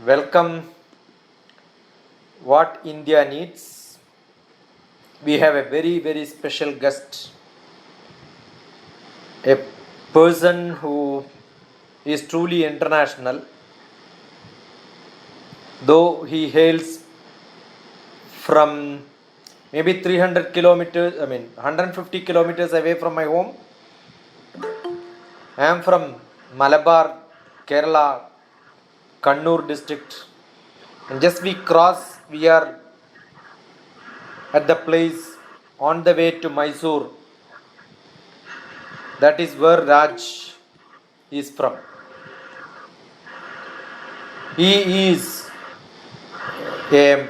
Welcome what India needs. We have a very special guest, a person who is truly international, though he hails from maybe 300 kilometers, 150 kilometers away from my home. I am from Malabar, Kerala, Kannur district, and just we are at the place on the way to Mysore. That is where Raj is from. He is a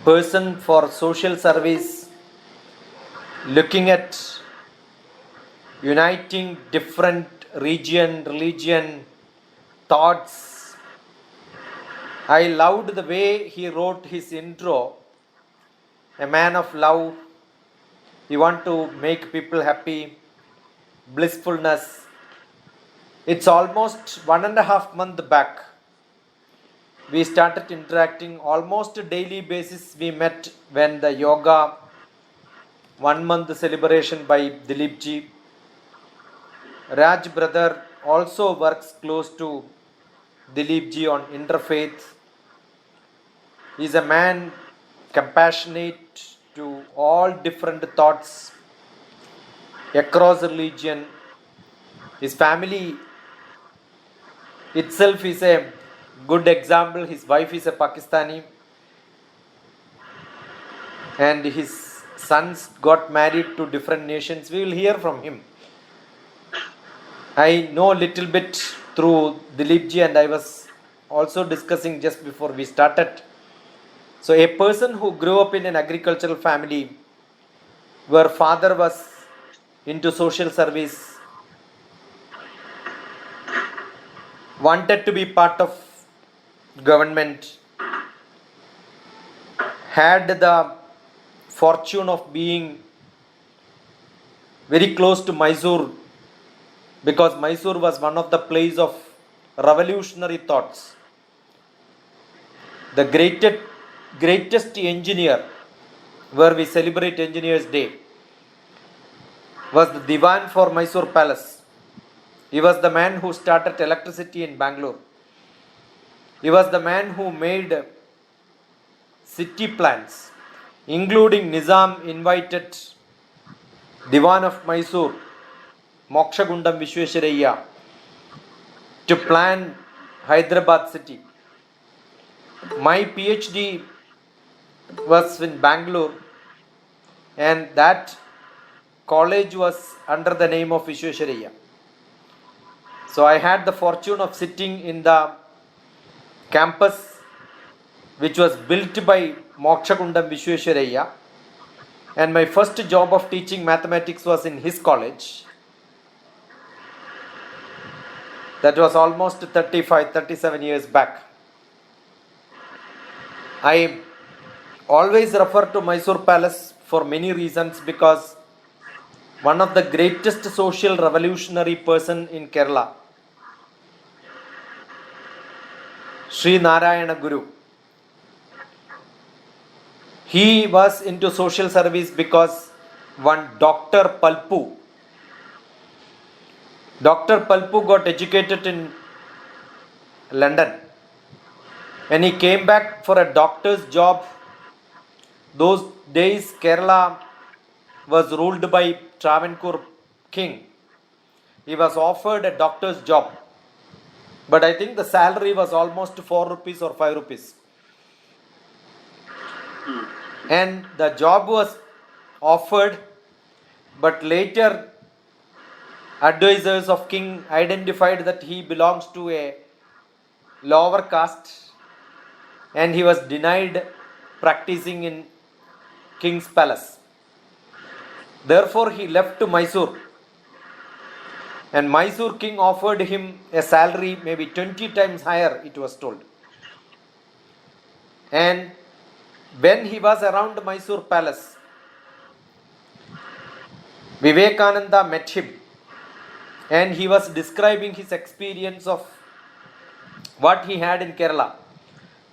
person for social service, looking at uniting different religion, thoughts. I loved the way he wrote his intro. A man of love. You want to make people happy, blissfulness. It's almost 1.5 months back. We started interacting almost a daily basis. We met when the yoga 1 month celebration by Dilip ji. Raj brother also works close to Dilip ji on Interfaith. He is a man compassionate to all different thoughts across religion. His family itself is a good example. His wife is a Pakistani and his sons got married to different nations. We will hear from him. I know a little bit through Dilip ji, and I was also discussing just before we started. So a person who grew up in an agricultural family where father was into social service, wanted to be part of government, had the fortune of being very close to Mysore, because Mysore was one of the places of revolutionary thoughts. The greatest engineer, where we celebrate Engineers Day, was the Diwan for Mysore Palace. He was the man who started electricity in Bangalore. He was the man who made city plans, including Nizam invited Diwan of Mysore, Mokshagundam Vishwesvaraya, to plan Hyderabad city. My PhD was in Bangalore, and that college was under the name of Vishwesvaraya. So I had the fortune of sitting in the campus which was built by Mokshagundam Vishwesvaraya, and my first job of teaching mathematics was in his college. That was almost 37 years back. I always refer to Mysore Palace for many reasons, because one of the greatest social revolutionary person in Kerala, Sri Narayana Guru, he was into social service because one Dr. Palpu got educated in London. When he came back for a doctor's job, those days Kerala was ruled by Travancore king. He was offered a doctor's job, but I think the salary was almost 4 rupees or 5 rupees. And the job was offered, but later advisors of king identified that he belongs to a lower caste, and he was denied practicing in king's palace. Therefore he left to Mysore, and Mysore king offered him a salary maybe 20 times higher, it was told. And when he was around Mysore palace, Vivekananda met him, and he was describing his experience of what he had in Kerala.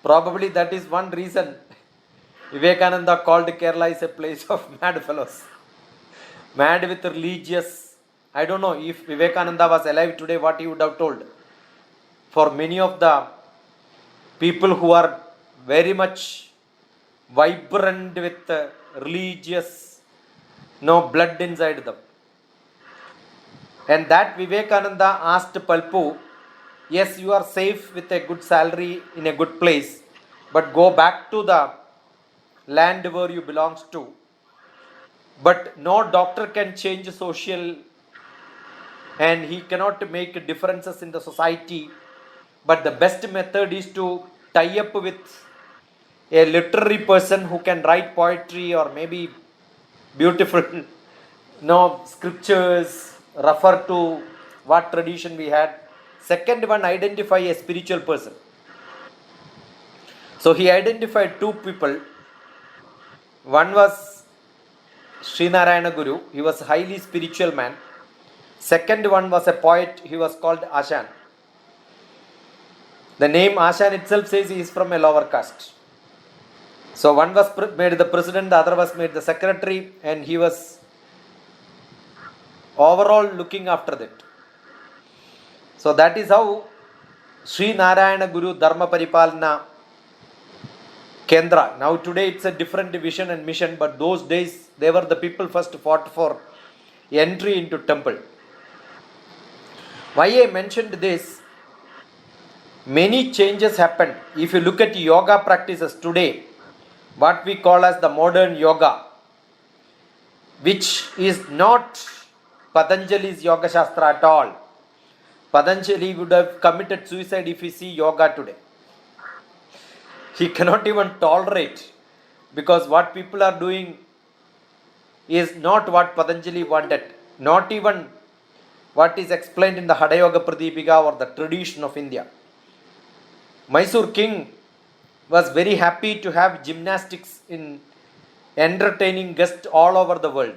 Probably that is one reason Vivekananda called Kerala is a place of mad fellows. Mad with religious. I don't know if Vivekananda was alive today, what he would have told. For many of the people who are very much vibrant with religious blood inside them. And that Vivekananda asked Palpu, yes, you are safe with a good salary in a good place, but go back to the land where you belongs to. But no doctor can change social, and he cannot make differences in the society. But the best method is to tie up with a literary person who can write poetry or maybe beautiful scriptures, refer to what tradition we had. Second one, identify a spiritual person. So he identified two people. One was Srinarayana Guru. He was a highly spiritual man. Second one was a poet. He was called Ashan. The name Ashan itself says he is from a lower caste. So one was made the president, the other was made the secretary, and he was overall looking after that. So that is how Sri Narayana Guru Dharma Paripalana Kendra. Now today it's a different vision and mission, but those days they were the people first fought for entry into temple. Why I mentioned this? Many changes happened. If you look at yoga practices today, what we call as the modern yoga, which is not Patanjali's Yoga Shastra at all. Patanjali would have committed suicide if he see yoga today. He cannot even tolerate, because what people are doing is not what Patanjali wanted, not even what is explained in the Hada Yoga Pradipika or the tradition of India. Mysore king was very happy to have gymnastics in entertaining guests all over the world.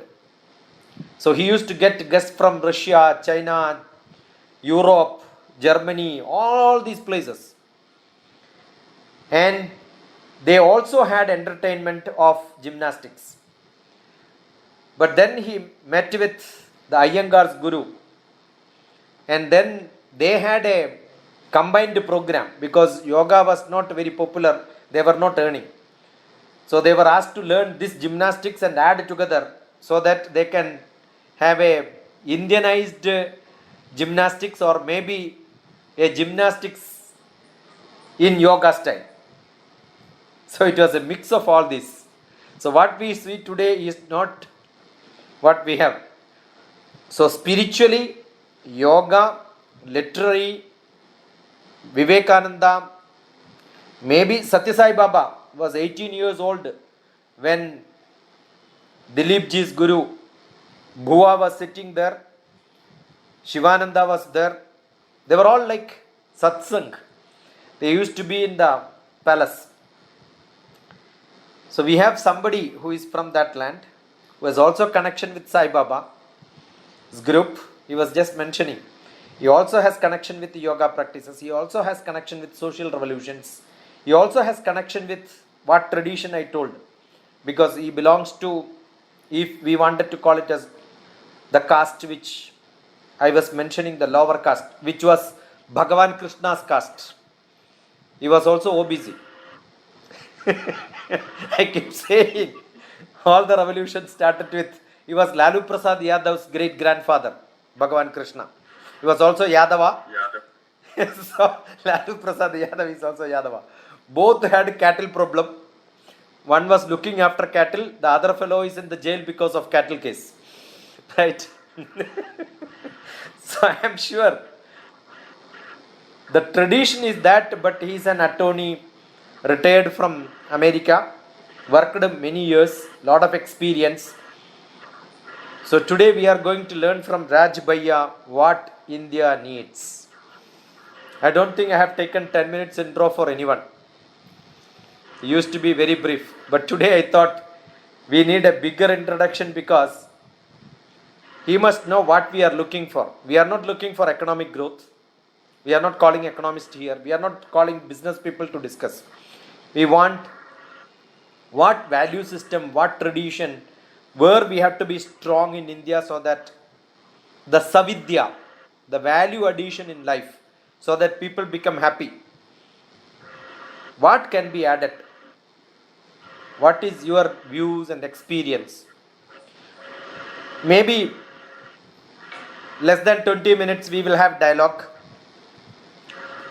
So he used to get guests from Russia, China, Europe, Germany, all these places. And they also had entertainment of gymnastics. But then he met with the Iyengar's guru. And then they had a combined program, because yoga was not very popular. They were not earning. So they were asked to learn this gymnastics and add together so that they can have a Indianized gymnastics, or maybe a gymnastics in yoga style. So it was a mix of all this. So what we see today is not what we have. So spiritually, yoga, literary, Vivekananda, maybe Satya Sai Baba was 18 years old when Dilip Ji's guru Bhuva was sitting there. Shivananda was there. They were all like satsang. They used to be in the palace. So we have somebody who is from that land, who has also connection with Sai Baba. His group, he was just mentioning. He also has connection with the yoga practices. He also has connection with social revolutions. He also has connection with what tradition I told. Because he belongs to, if we wanted to call it as the caste which I was mentioning, the lower caste, which was Bhagavan Krishna's caste. He was also OBC. I keep saying, all the revolutions started with, he was Lalu Prasad Yadav's great grandfather, Bhagavan Krishna. He was also Yadava. So Lalu Prasad Yadav is also Yadava. Both had cattle problem. One was looking after cattle. The other fellow is in the jail because of cattle case. Right? So I am sure the tradition is that, but he is an attorney, retired from America, worked many years, lot of experience. So today we are going to learn from Raj Bhaiya what India needs. I don't think I have taken 10 minutes intro for anyone. It used to be very brief, but today I thought we need a bigger introduction, because he must know what we are looking for. We are not looking for economic growth. We are not calling economists here. We are not calling business people to discuss. We want what value system, what tradition, where we have to be strong in India so that the savidya, the value addition in life, so that people become happy. What can be added? What is your views and experience? Maybe less than 20 minutes we will have dialogue.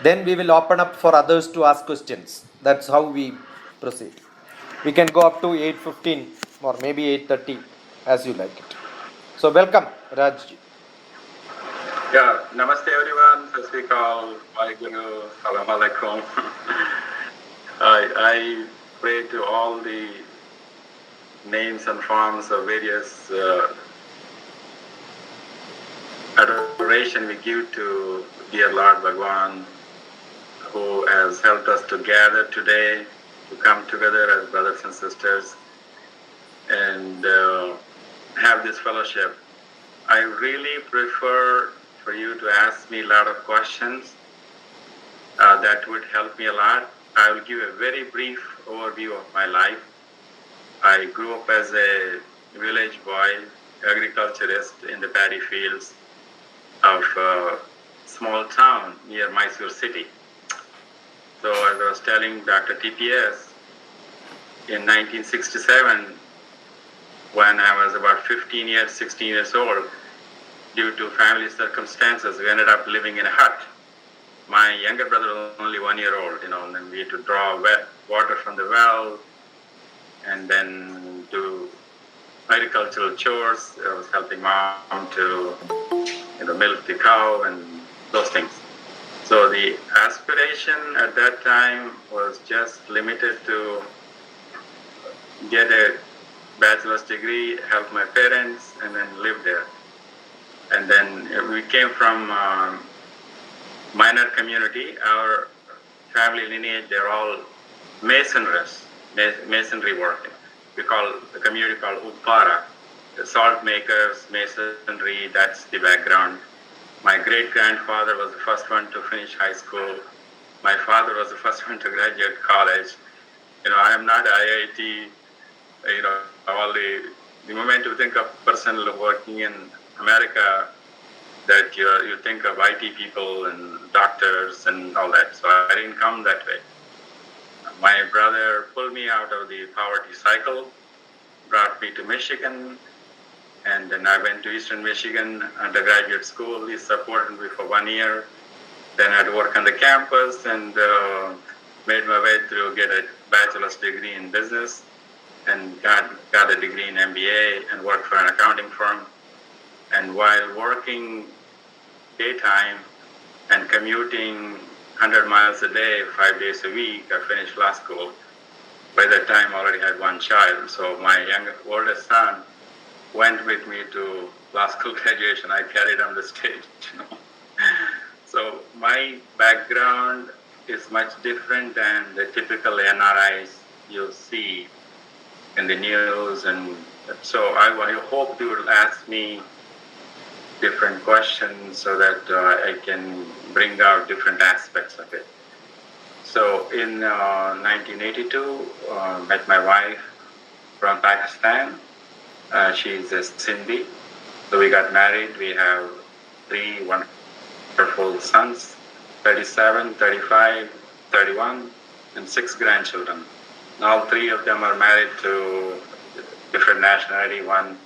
Then we will open up for others to ask questions. That's how we proceed. We can go up to 8:15 or maybe 8:30 as you like it. So welcome, Rajji. Yeah, namaste everyone. Sat Sri Akal, Waheguru, Salam Alaikum. I pray to all the names and forms of various adoration we give to dear Lord Bhagwan, who has helped us to gather today, to come together as brothers and sisters and have this fellowship. I really prefer for you to ask me a lot of questions. That would help me a lot. I will give a very brief overview of my life. I grew up as a village boy, agriculturist in the paddy fields of a small town near Mysore city. So as I was telling DrTPS, in 1967, when I was about 16 years old, due to family circumstances, we ended up living in a hut. My younger brother was only 1 year old, and then we had to draw water from the well and then do agricultural chores. I was helping mom to milk the cow and those things. So the aspiration at that time was just limited to get a bachelor's degree, help my parents, and then live there. And then we came from minor community. Our family lineage, they're all masonry work. We call the community called Uppara. The salt makers, masonry, that's the background. My great-grandfather was the first one to finish high school. My father was the first one to graduate college. I am not IIT, the moment you think of person working in America, that you think of IT people and doctors and all that. So I didn't come that way. My brother pulled me out of the poverty cycle, brought me to Michigan, and then I went to Eastern Michigan undergraduate school. He supported me for 1 year. Then I had to work on the campus and made my way through, get a bachelor's degree in business, and got a degree in MBA and worked for an accounting firm. And while working daytime and commuting 100 miles a day, 5 days a week, I finished law school. By that time, I already had one child. So my oldest son went with me to law school graduation. I carried on the stage. So my background is much different than the typical NRIs you see in the news. And so I hope you will ask me different questions so that I can bring out different aspects of it. So in 1982, met my wife from Pakistan. She's a Sindhi. So we got married. We have 3 wonderful sons, 37, 35, 31, and 6 grandchildren. All 3 of them are married to different nationality. One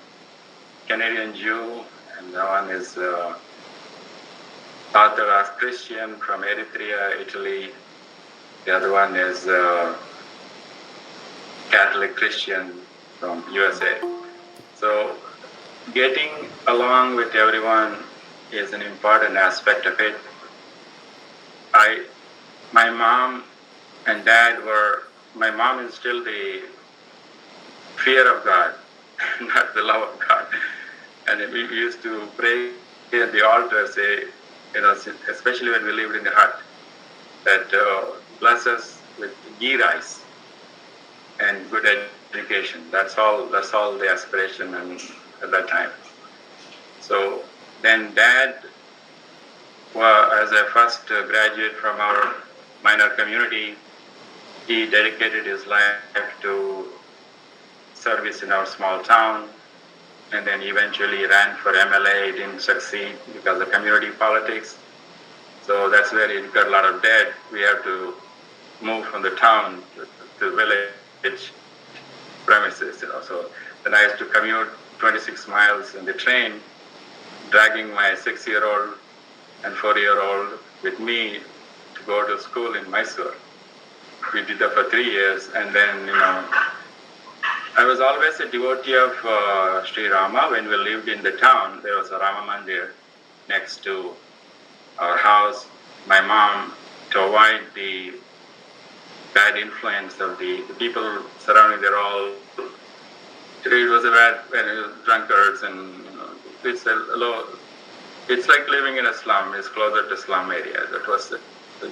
Canadian Jew, and the one is Orthodox Christian from Eritrea, Italy. The other one is Catholic Christian from USA. So getting along with everyone is an important aspect of it. My mom and dad my mom instilled the fear of God, not the love of God. And we used to pray at the altar, say, especially when we lived in the hut, that bless us with ghee rice and good education. That's all the aspiration at that time. So then Dad well, as a first graduate from our minor community, he dedicated his life to service in our small town, and then eventually ran for MLA. He didn't succeed because of community politics. So that's where it got a lot of debt. We have to move from the town to village premises, So then I used to commute 26 miles in the train, dragging my 6-year-old and 4-year-old with me to go to school in Mysore. We did that for 3 years, and then, I was always a devotee of Sri Rama. When we lived in the town, there was a Rama Mandir next to our house. My mom, to avoid the bad influence of the people surrounding, they're all, it was a bad, drunkards, and it's like living in a slum. It's closer to slum area. That was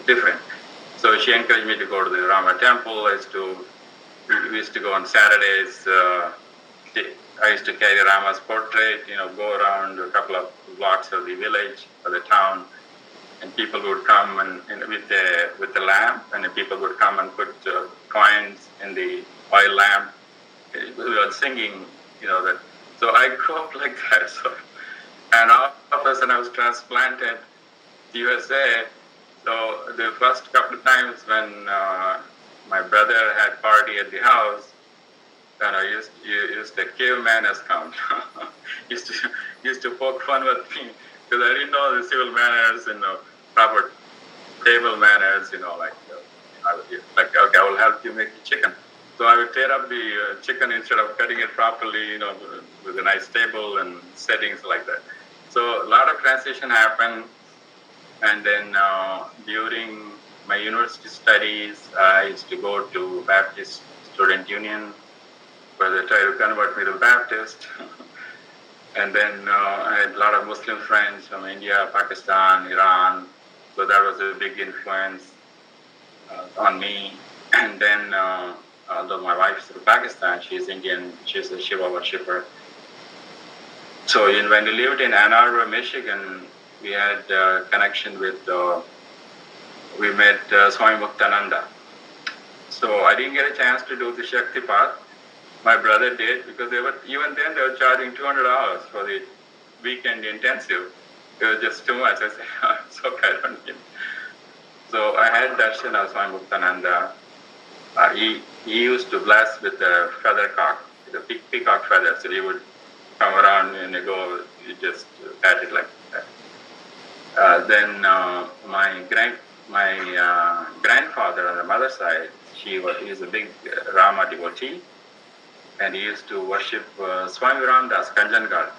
different. So she encouraged me to go to the Rama temple. We used to go on Saturdays. I used to carry Rama's portrait, go around a couple of blocks of the village or the town, and people would come and with the lamp, and the people would come and put coins in the oil lamp. We were singing, that. So I grew up like that. So, and all of a sudden I was transplanted to USA. So the first couple of times when my brother had party at the house, used the caveman as count. used to poke fun with me because I didn't know the civil manners and proper table manners. Okay, I will help you make the chicken. So I would tear up the chicken instead of cutting it properly, with a nice table and settings like that. So a lot of transition happened, and then during my university studies, I used to go to Baptist Student Union, where they tried to convert me to Baptist. And then I had a lot of Muslim friends from India, Pakistan, Iran. So that was a big influence on me. And then, although my wife is from Pakistan, she's Indian, she's a Shiva worshipper. So when we lived in Ann Arbor, Michigan, we had connection with, we met Swami Muktananda. So I didn't get a chance to do the Shakti path. My brother did, because they were charging $200 for the weekend intensive. It was just too much. I said, it's okay, I don't need it. So I had darshan of Swami Muktananda. He used to bless with the feather cock, the peacock feather. So he would come around and you just pat it like that. Then my grandfather on the mother's side, he's a big Rama devotee, and he used to worship Swami Ramdas, Kanjangal.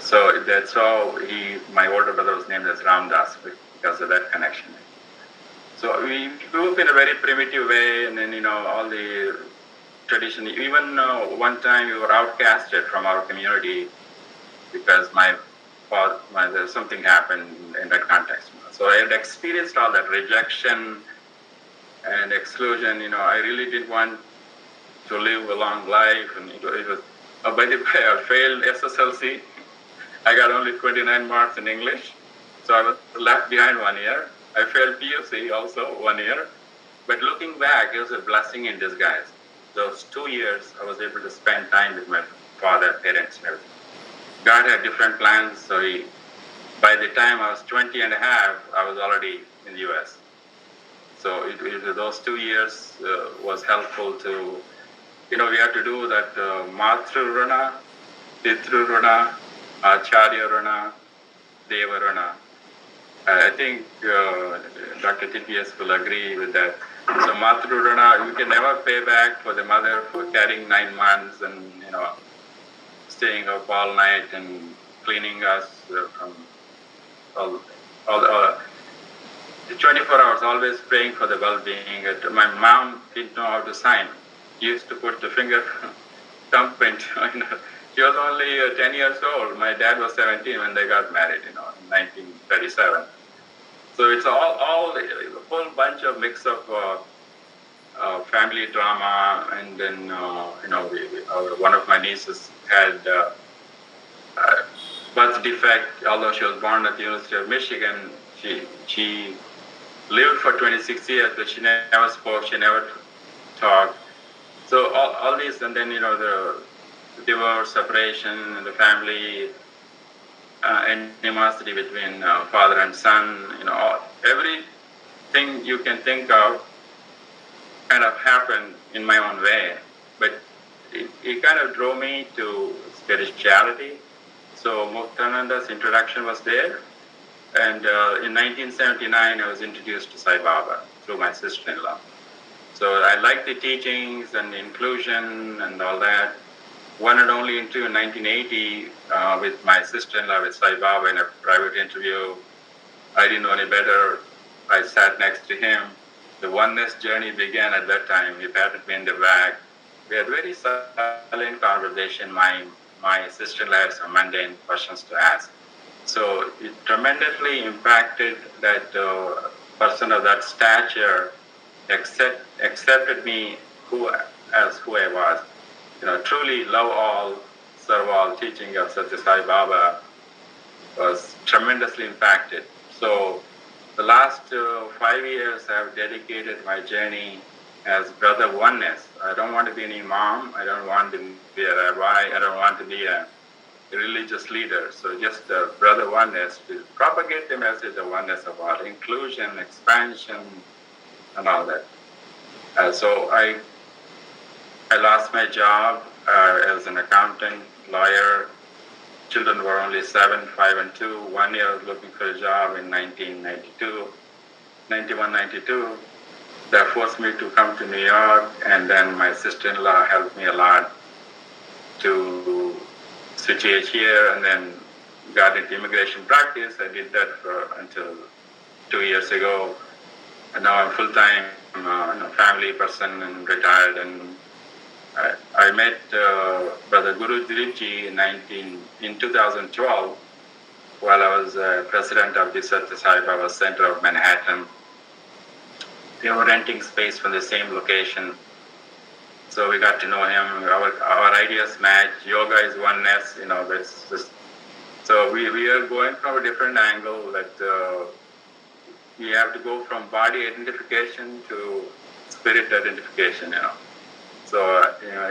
So that's how my older brother was named as Ramdas because of that connection. So we grew up in a very primitive way, and then all the tradition. Even one time we were outcasted from our community because something happened in that context. So I had experienced all that rejection and exclusion. I really didn't want to live a long life, and it was. By the way, I failed SSLC. I got only 29 marks in English, so I was left behind 1 year. I failed PUC also 1 year, but looking back, it was a blessing in disguise. Those 2 years, I was able to spend time with my father, parents, and everything. God had different plans, so by the time I was 20 and a half, I was already in the US. So those 2 years was helpful to, we have to do that Matru Rana, Pitru Rana, Acharya Rana, Deva Rana. I think DrTPS will agree with that. So Matru Rana, you can never pay back for the mother for carrying 9 months and, staying up all night and cleaning us from all the 24 hours, always praying for the well-being. My mom didn't know how to sign. She used to put the finger thumbprint. She was only 10 years old. My dad was 17 when they got married, in 1937. So it's all a whole bunch of mix of family drama, and then one of my nieces had birth defect. Although she was born at the University of Michigan, she lived for 26 years, but she never spoke, she never talked. So all these, and then the divorce, separation, and the family animosity between father and son. Everything you can think of kind of happened in my own way, but it kind of drove me to spirituality. So Muktananda's introduction was there, and in 1979 I was introduced to Sai Baba through my sister-in-law. So I liked the teachings and the inclusion and all that. One and only interview in 1980 with my sister-in-law with Sai Baba in a private interview. I didn't know any better. I sat next to him. The oneness journey began at that time. He patted me in the back. We had very silent conversation. My sister-in-law had some mundane questions to ask. So it tremendously impacted that person of that stature accepted me as who I was. Truly love all, serve all teaching of Satya Sai Baba was tremendously impacted. So the last 5 years I have dedicated my journey as Brother Oneness. I don't want to be an imam. I don't want to be a rabbi. I don't want to be a religious leader. So just Brother Oneness to propagate the message of oneness of all, inclusion, expansion, and all that. So I lost my job as an accountant, lawyer. Children were only 7, 5, and 2. 1 year I was looking for a job in 1992. That forced me to come to New York, and then my sister-in-law helped me a lot to situate here, and then got into immigration practice. I did that until 2 years ago, and now I'm full-time family person and retired. And I met Brother Guru Dilipji in 2012 while I was president of the Satya Sai Baba Center of Manhattan. They were renting space from the same location. So we got to know him. Our ideas match. Yoga is oneness, that's just. So we are going from a different angle that we have to go from body identification to spirit identification, So,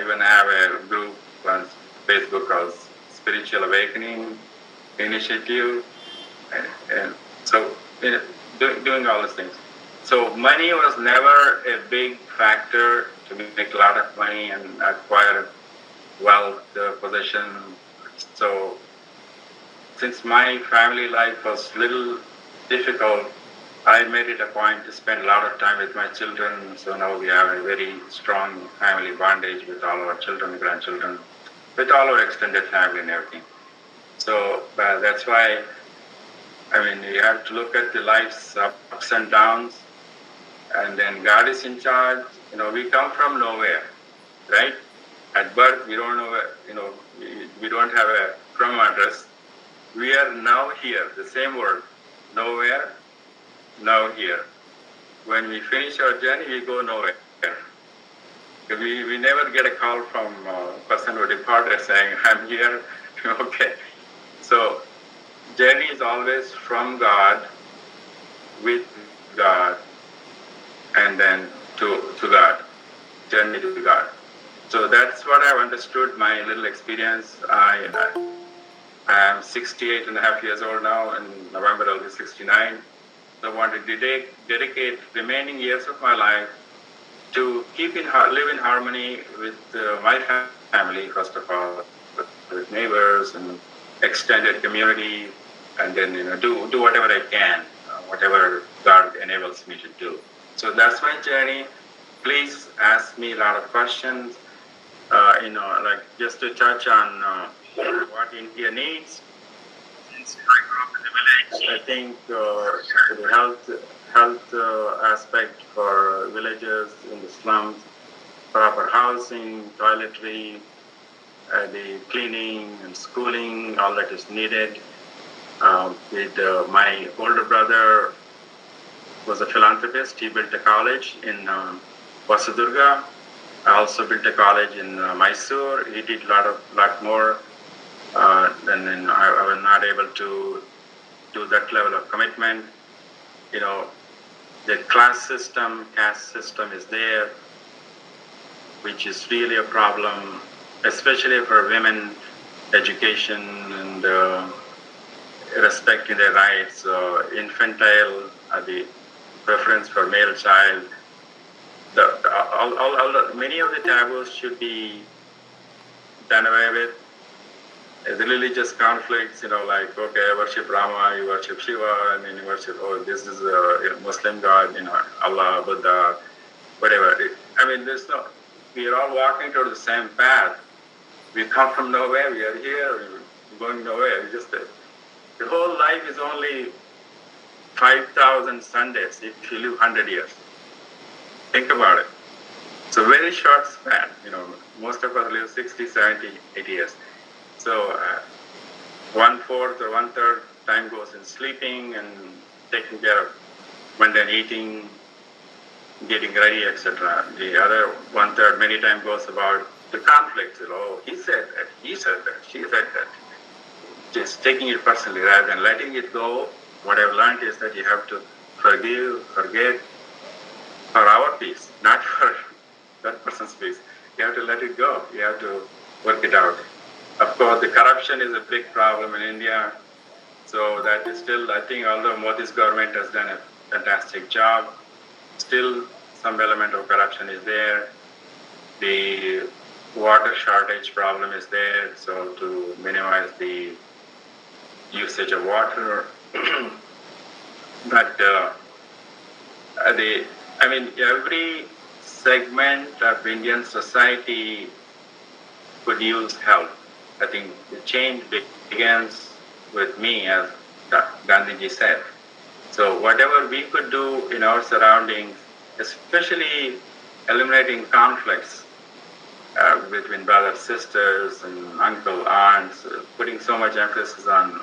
even I have a group on Facebook called Spiritual Awakening Initiative. And so, doing all these things. So, money was never a big factor to make a lot of money and acquire wealth, possession. So, since my family life was little difficult, I made it a point to spend a lot of time with my children. So now we have a very strong family bondage with all our children, grandchildren, with all our extended family and everything. So that's why, you have to look at the life's ups and downs, and then God is in charge. We come from nowhere, right? At birth, we don't know, we don't have a from address. We are now here, the same word, nowhere, now here. When we finish our journey, we go nowhere. We never get a call from a person who departed saying, I'm here, okay. So, journey is always from God, with God, and then to God, journey to God. So that's what I've understood, my little experience. I am 68 and a half years old now, and November I'll be 69. So I want to dedicate remaining years of my life to live in harmony with my family, first of all, with neighbors and extended community, and then do whatever I can, whatever God enables me to do. So that's my journey. Please ask me a lot of questions. Just to touch on what India needs. Since I grew up in the village, I think the health aspect for villages in the slums, proper housing, toiletry, the cleaning and schooling, all that is needed. My older brother was a philanthropist. He built a college in Vasudurga. I also built a college in Mysore. He did a lot more and then I was not able to do that level of commitment. You know, the class system, caste system is there, which is really a problem, especially for women, education and respecting their rights, infantile, the preference for male child. Many of the taboos should be done away with. The religious conflicts, like, okay, I worship Rama, you worship Shiva, and then you worship, this is a Muslim God, Allah, Buddha, whatever. We are all walking toward the same path. We come from nowhere, we are here, we're going nowhere. It's just that the whole life is only 5,000 Sundays if you live 100 years. Think about it. It's a very short span. Most of us live 60, 70, 80 years. So 1/4 or 1/3 time goes in sleeping and taking care of mundane eating, getting ready, etc. The other 1/3 many times goes about the conflicts. He said that, she said that. Just taking it personally rather than letting it go. What I've learned is that you have to forgive, forget for our peace, not for that person's peace. You have to let it go. You have to work it out. Of course, the corruption is a big problem in India. So that is still, I think, although Modi's government has done a fantastic job, still some element of corruption is there. The water shortage problem is there. So to minimize the usage of water, but every segment of Indian society could use help. I think the change begins with me, as Gandhiji said. So whatever we could do in our surroundings, especially eliminating conflicts between brothers, sisters, and uncle, aunts, putting so much emphasis on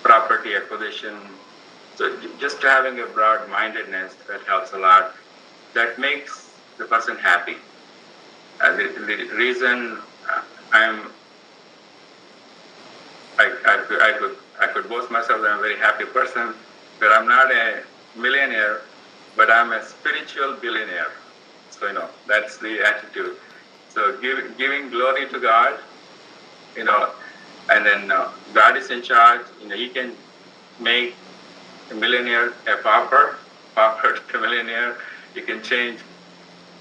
property acquisition. So just having a broad-mindedness, that helps a lot. That makes the person happy. The reason I could boast myself that I'm a very happy person, but I'm not a millionaire, but I'm a spiritual billionaire. So, that's the attitude. So giving glory to God, and then God is in charge. He can make a millionaire a pauper to a millionaire. He can change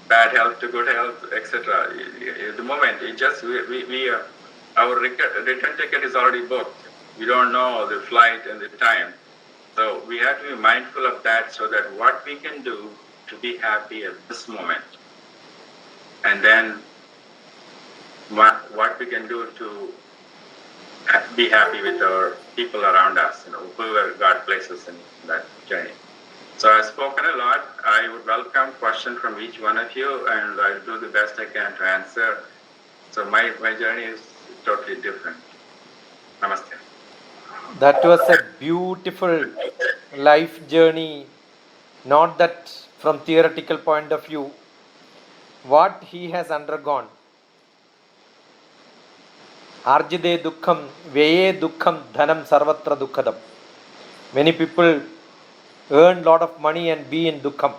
bad health to good health, etc. At the moment, our return ticket is already booked. We don't know the flight and the time. So we have to be mindful of that, so that what we can do to be happy at this moment, and then what we can do to be happy with our people around us, whoever God places in that journey. So I've spoken a lot. I would welcome questions from each one of you, and I'll do the best I can to answer. So my journey is totally different. Namaste. That was a beautiful life journey, not that from theoretical point of view, what he has undergone. Arjide dukkham, veye dukkham, dhanam sarvatra dukkadam. Many people earn lot of money and be in dukkham.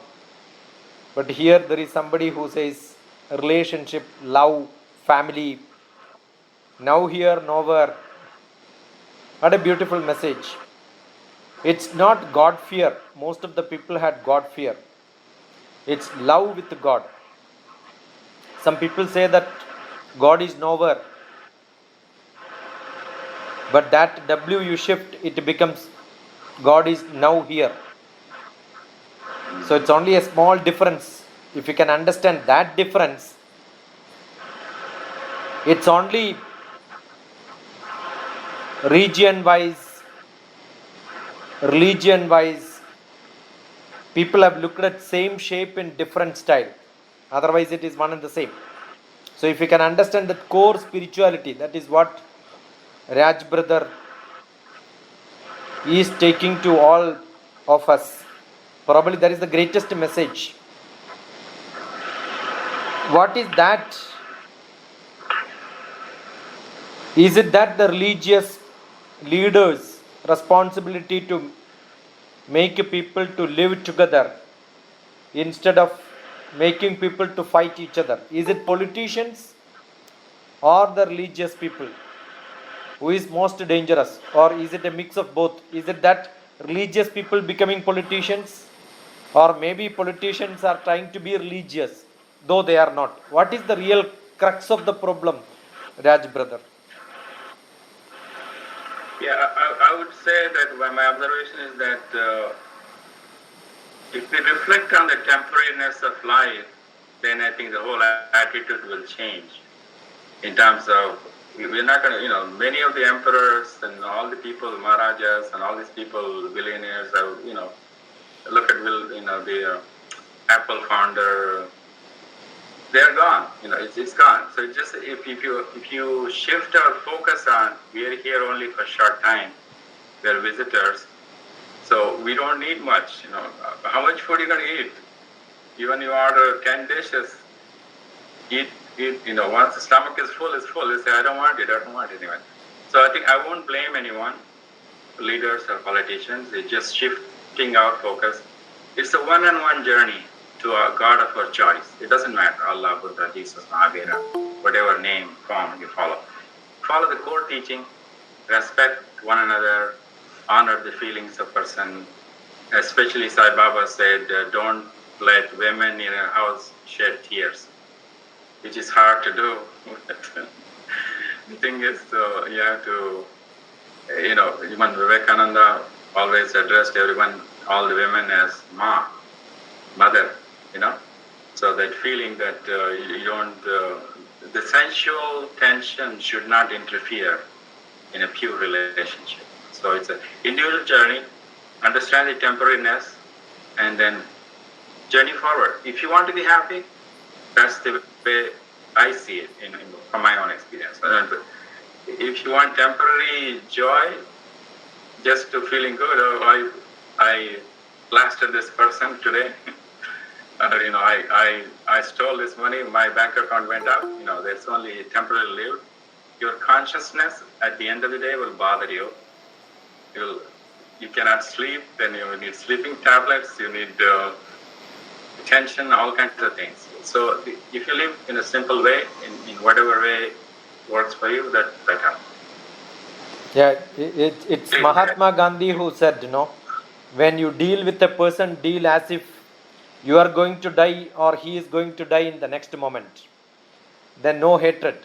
But here there is somebody who says relationship, love, family, now here, nowhere. What a beautiful message. It's not God fear. Most of the people had God fear. It's love with God. Some people say that God is nowhere. But that W you shift, it becomes God is now here. So it's only a small difference. If you can understand that difference, it's only region wise, religion wise, people have looked at same shape in different style. Otherwise it is one and the same. So if you can understand that core spirituality, that is what Raj brother is taking to all of us. Probably that is the greatest message. What is that? Is it that the religious leaders' responsibility to make people to live together instead of making people to fight each other? Is it politicians or the religious people who is most dangerous, or is it a mix of both? Is it that religious people becoming politicians, or maybe politicians are trying to be religious though they are not? What is the real crux of the problem, Raj brother? Yeah, I would say that my observation is that if we reflect on the temporariness of life, then I think the whole attitude will change. In terms of, we're not going to, many of the emperors and all the people, Maharajas and all these people, billionaires, look at, the Apple founder, they're gone. It's gone. So just if you shift our focus on, we are here only for a short time. We're visitors, so we don't need much. How much food are you going to eat? Even you order 10 dishes, eat. Once the stomach is full, it's full. They say, I don't want it anyway. So I think I won't blame anyone, leaders or politicians. It's just shifting our focus. It's a one-on-one journey to a God of our choice. It doesn't matter, Allah, Buddha, Jesus, Mahavira, whatever name, form you follow. Follow the core teaching, respect one another, honor the feelings of person. Especially Sai Baba said, don't let women in a house shed tears, which is hard to do. The thing is, you have to, even Vivekananda always addressed everyone, all the women as Ma, mother, So that feeling that you don't, the sensual tension should not interfere in a pure relationship. So it's an individual journey, understand the temporariness, and then journey forward. If you want to be happy, that's the way I see it from my own experience. If you want temporary joy, just to feeling good, I blasted this person today. I stole this money, my bank account went up. That's only temporarily lived. Your consciousness at the end of the day will bother you. You cannot sleep, then you need sleeping tablets, you need attention, all kinds of things. So if you live in a simple way, in whatever way works for you, that helps. Yeah, it's Mahatma Gandhi who said, when you deal with a person, deal as if you are going to die or he is going to die in the next moment. Then no hatred.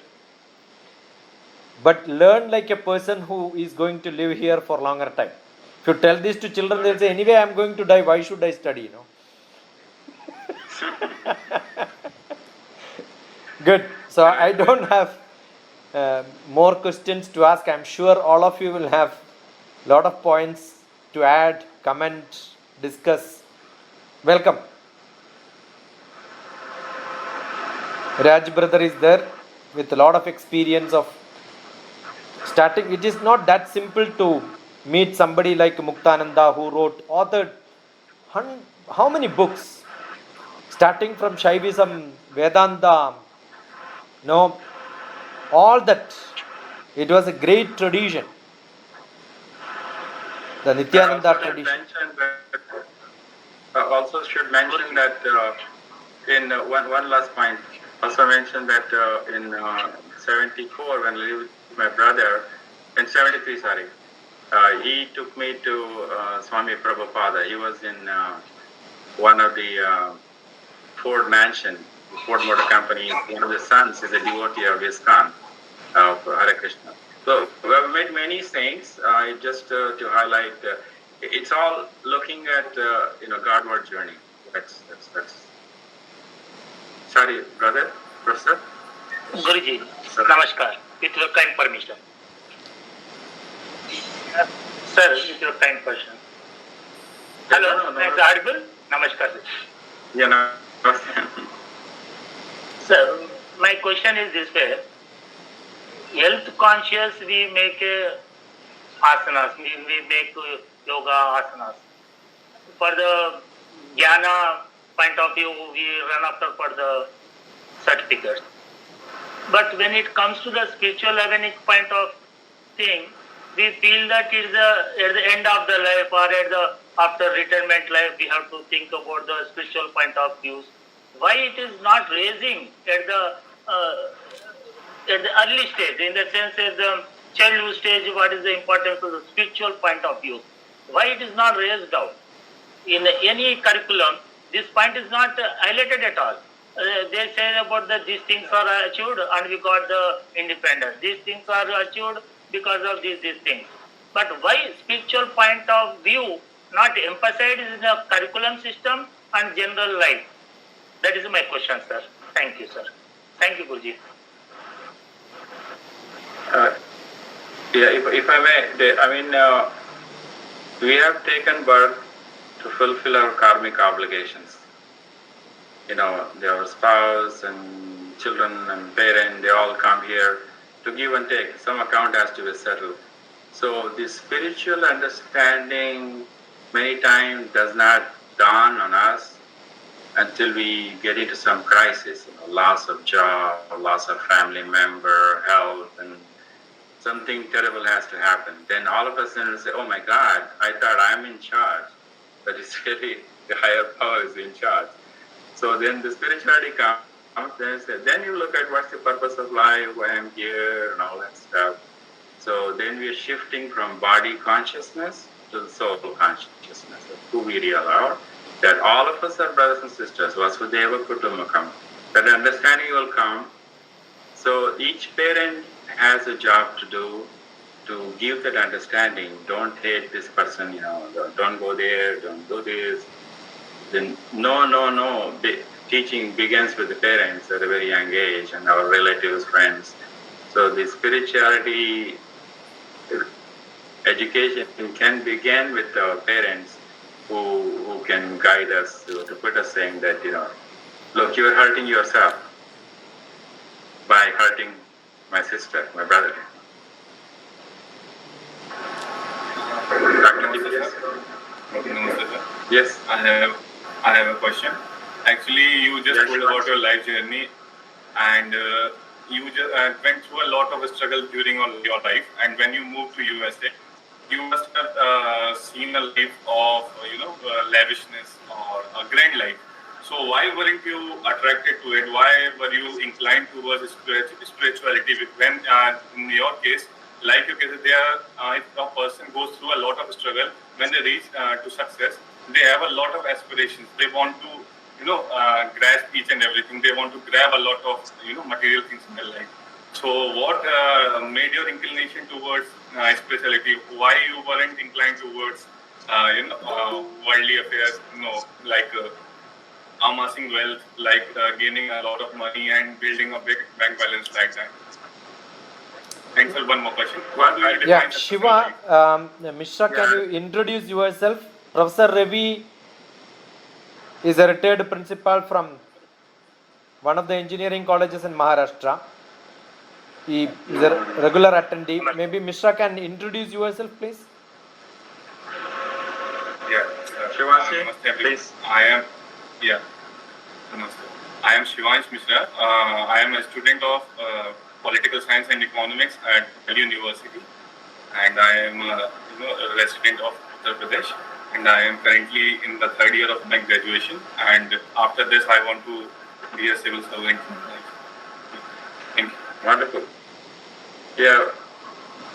But learn like a person who is going to live here for longer time. If you tell this to children, they'll say, anyway, I'm going to die, why should I study, Good. So I don't have more questions to ask. I'm sure all of you will have a lot of points to add, comment, discuss. Welcome. Raj brother is there with a lot of experience of starting. It is not that simple to meet somebody like Muktananda who authored how many books, starting from Shaivism, Vedanta, all that. It was a great tradition, the Nityananda tradition. Also should mention that in one last point, also mentioned that in 74, when I lived with my brother, in 73, sorry, he took me to Swami Prabhupada. He was in one of the Ford Mansion, Ford Motor Company. One of the sons is a devotee of ISKCON, of Hare Krishna. So we have made many things. Just to highlight, it's all looking at Godward journey. That's. Sorry, brother, Professor. Guruji, namaskar. With your kind permission. Sir, with your kind permission. Hello, am I audible? Namaskar. Yeah, no. Sir, my question is this way. Health conscious, we make asanas, we make yoga asanas. For the jnana point of view, we run after for the certificates. But when it comes to the spiritual awakening point of thing, we feel that it is at the end of the life or after retirement life, we have to think about the spiritual point of views. Why it is not raising at the early stage, in the sense at the childhood stage, what is the importance of the spiritual point of view? Why it is not raised out? In any curriculum, this point is not highlighted at all. They say about that these things are achieved and we got the independence. These things are achieved because of these things. But why spiritual point of view not emphasized in the curriculum system and general life? That is my question, sir. Thank you, sir. Thank you, Guruji. If I may, we have taken birth to fulfill our karmic obligations. Our spouse and children and parents, they all come here to give and take. Some account has to be settled. So the spiritual understanding many times does not dawn on us until we get into some crisis, loss of job, loss of family member, health, and something terrible has to happen. Then all of a sudden we say, oh my God, I thought I'm in charge, but it's really the higher power is in charge. So then the spirituality comes, then you look at what's the purpose of life, why I'm here, and all that stuff. So then we're shifting from body consciousness to the soul consciousness of who we really are. That all of us are brothers and sisters, Vasudeva Kutumbakam. That understanding will come. So each parent has a job to do to give that understanding. Don't hate this person, don't go there, don't do this. Then no. Teaching begins with the parents at a very young age and our relatives, friends. So the spirituality education can begin with our parents who can guide us to put us saying that, look, you're hurting yourself by hurting my sister, my brother. DrTPS? Yes. I have a question. Actually, you just told about your life journey, and you just went through a lot of struggle during your life. And when you moved to USA, you must have seen a life of lavishness or a grand life. So why weren't you attracted to it? Why were you inclined towards spirituality? When in your case, like your case, if a person goes through a lot of struggle, when they reach to success, they have a lot of aspirations. They want to grasp each and everything. They want to grab a lot of material things in their life. So what made your inclination towards spirituality? Why you weren't inclined towards worldly affairs? Like amassing wealth, like gaining a lot of money and building a big bank balance like that. Thanks for one more question. Shiva, Mishra, can you introduce yourself? Professor Ravi is a retired principal from one of the engineering colleges in Maharashtra. He is a regular attendee. Maybe Mishra can introduce yourself, please. Yeah. Please. I am Shivansh Mishra. I am a student of political science and economics at Delhi University, and I am a resident of Uttar Pradesh. And I am currently in the third year of my graduation. And after this, I want to be a civil servant. Thank you. Wonderful. Yeah,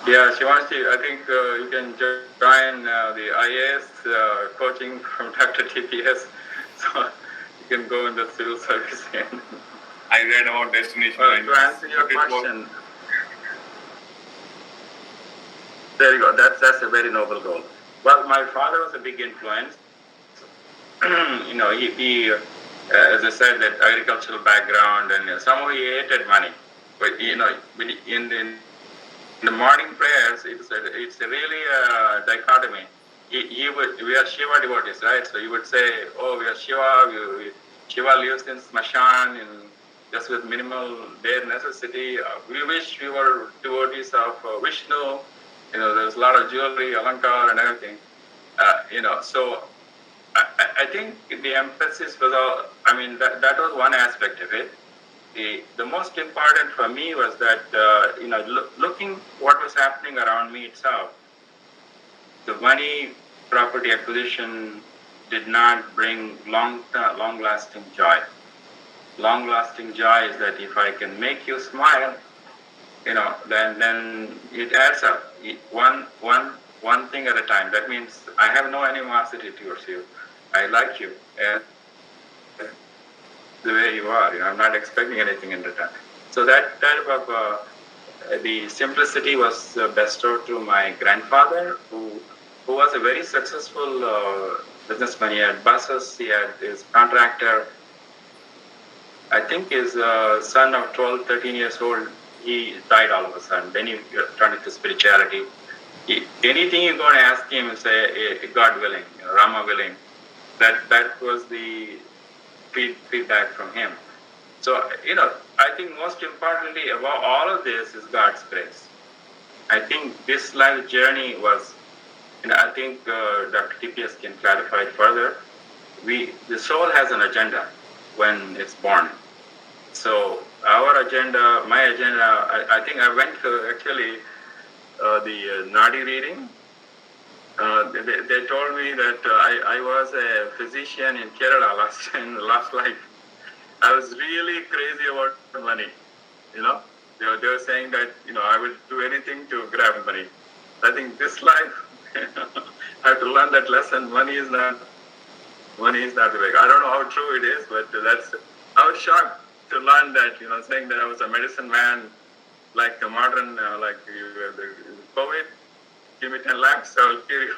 Shivanshi, I think you can join the IAS coaching from DrTPS, so you can go in the civil service. I read about destination. To answer your question, there you go. That's a very noble goal. Well, my father was a big influence. He as I said, that agricultural background, and somehow he hated money. But in the morning prayers, it's really a dichotomy. We are Shiva devotees, right? So you would say, oh, we are Shiva. Shiva lives in Smashan, just with minimal bare necessity. We wish we were devotees of Vishnu. There's a lot of jewelry, alankar, and everything. So I think the emphasis was all. That was one aspect of it. the most important for me was that, looking what was happening around me itself, the money, property acquisition did not bring long-lasting joy. Long-lasting joy is that if I can make you smile, then it adds up. One thing at a time. That means I have no animosity towards you. I like you the way you are. I'm not expecting anything in return. So that type of the simplicity was bestowed to my grandfather, who was a very successful businessman. He had buses. He had his contractor. I think his son of 12, 13 years old, he died all of a sudden. Then he turned into spirituality. Anything you're going to ask him, say, God willing, Rama willing. That was the feedback from him. So, I think most importantly about all of this is God's grace. I think this life journey was, I think DrTPS can clarify it further. The soul has an agenda when it's born. So our agenda, my agenda, I think I went to actually the Nadi reading. They told me that I was a physician in Kerala last life. I was really crazy about money. They were saying that I would do anything to grab money. I think this life I have to learn that lesson. Money is not the way. I don't know how true it is, but I was shocked to learn that, saying that I was a medicine man, like the modern, like the COVID, give me 10 lakhs, I will cure you.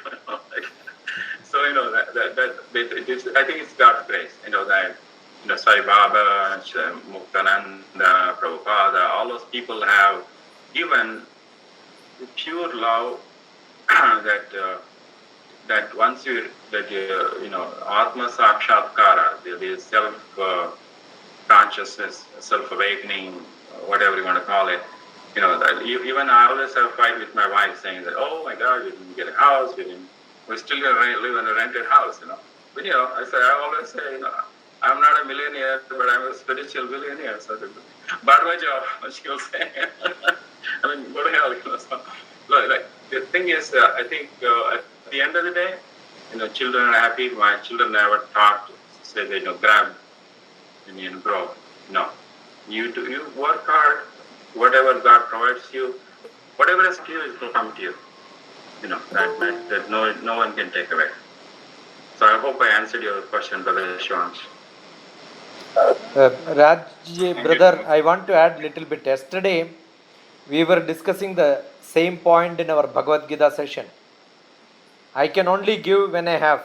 So, I think it's God's grace, that, Sai Baba, Muktananda, Prabhupada, all those people have given pure love that once Atma Sakshatkara, the self consciousness, self awakening, whatever you want to call it. Even I always have a fight with my wife, saying that, oh my God, we didn't get a house, we're still going to live in a rented house. But I always say, I'm not a millionaire, but I'm a spiritual billionaire. So, but my job, she will say. I mean, go to hell. So, the thing is, I think at the end of the day, children are happy. My children never thought to say they grab and grow. No, you work hard. Whatever God provides you, whatever is to you is to come to you. That no one can take away. So I hope I answered your question, Brother Shivansh. Raj, brother, I want to add a little bit. Yesterday, we were discussing the same point in our Bhagavad Gita session. I can only give when I have.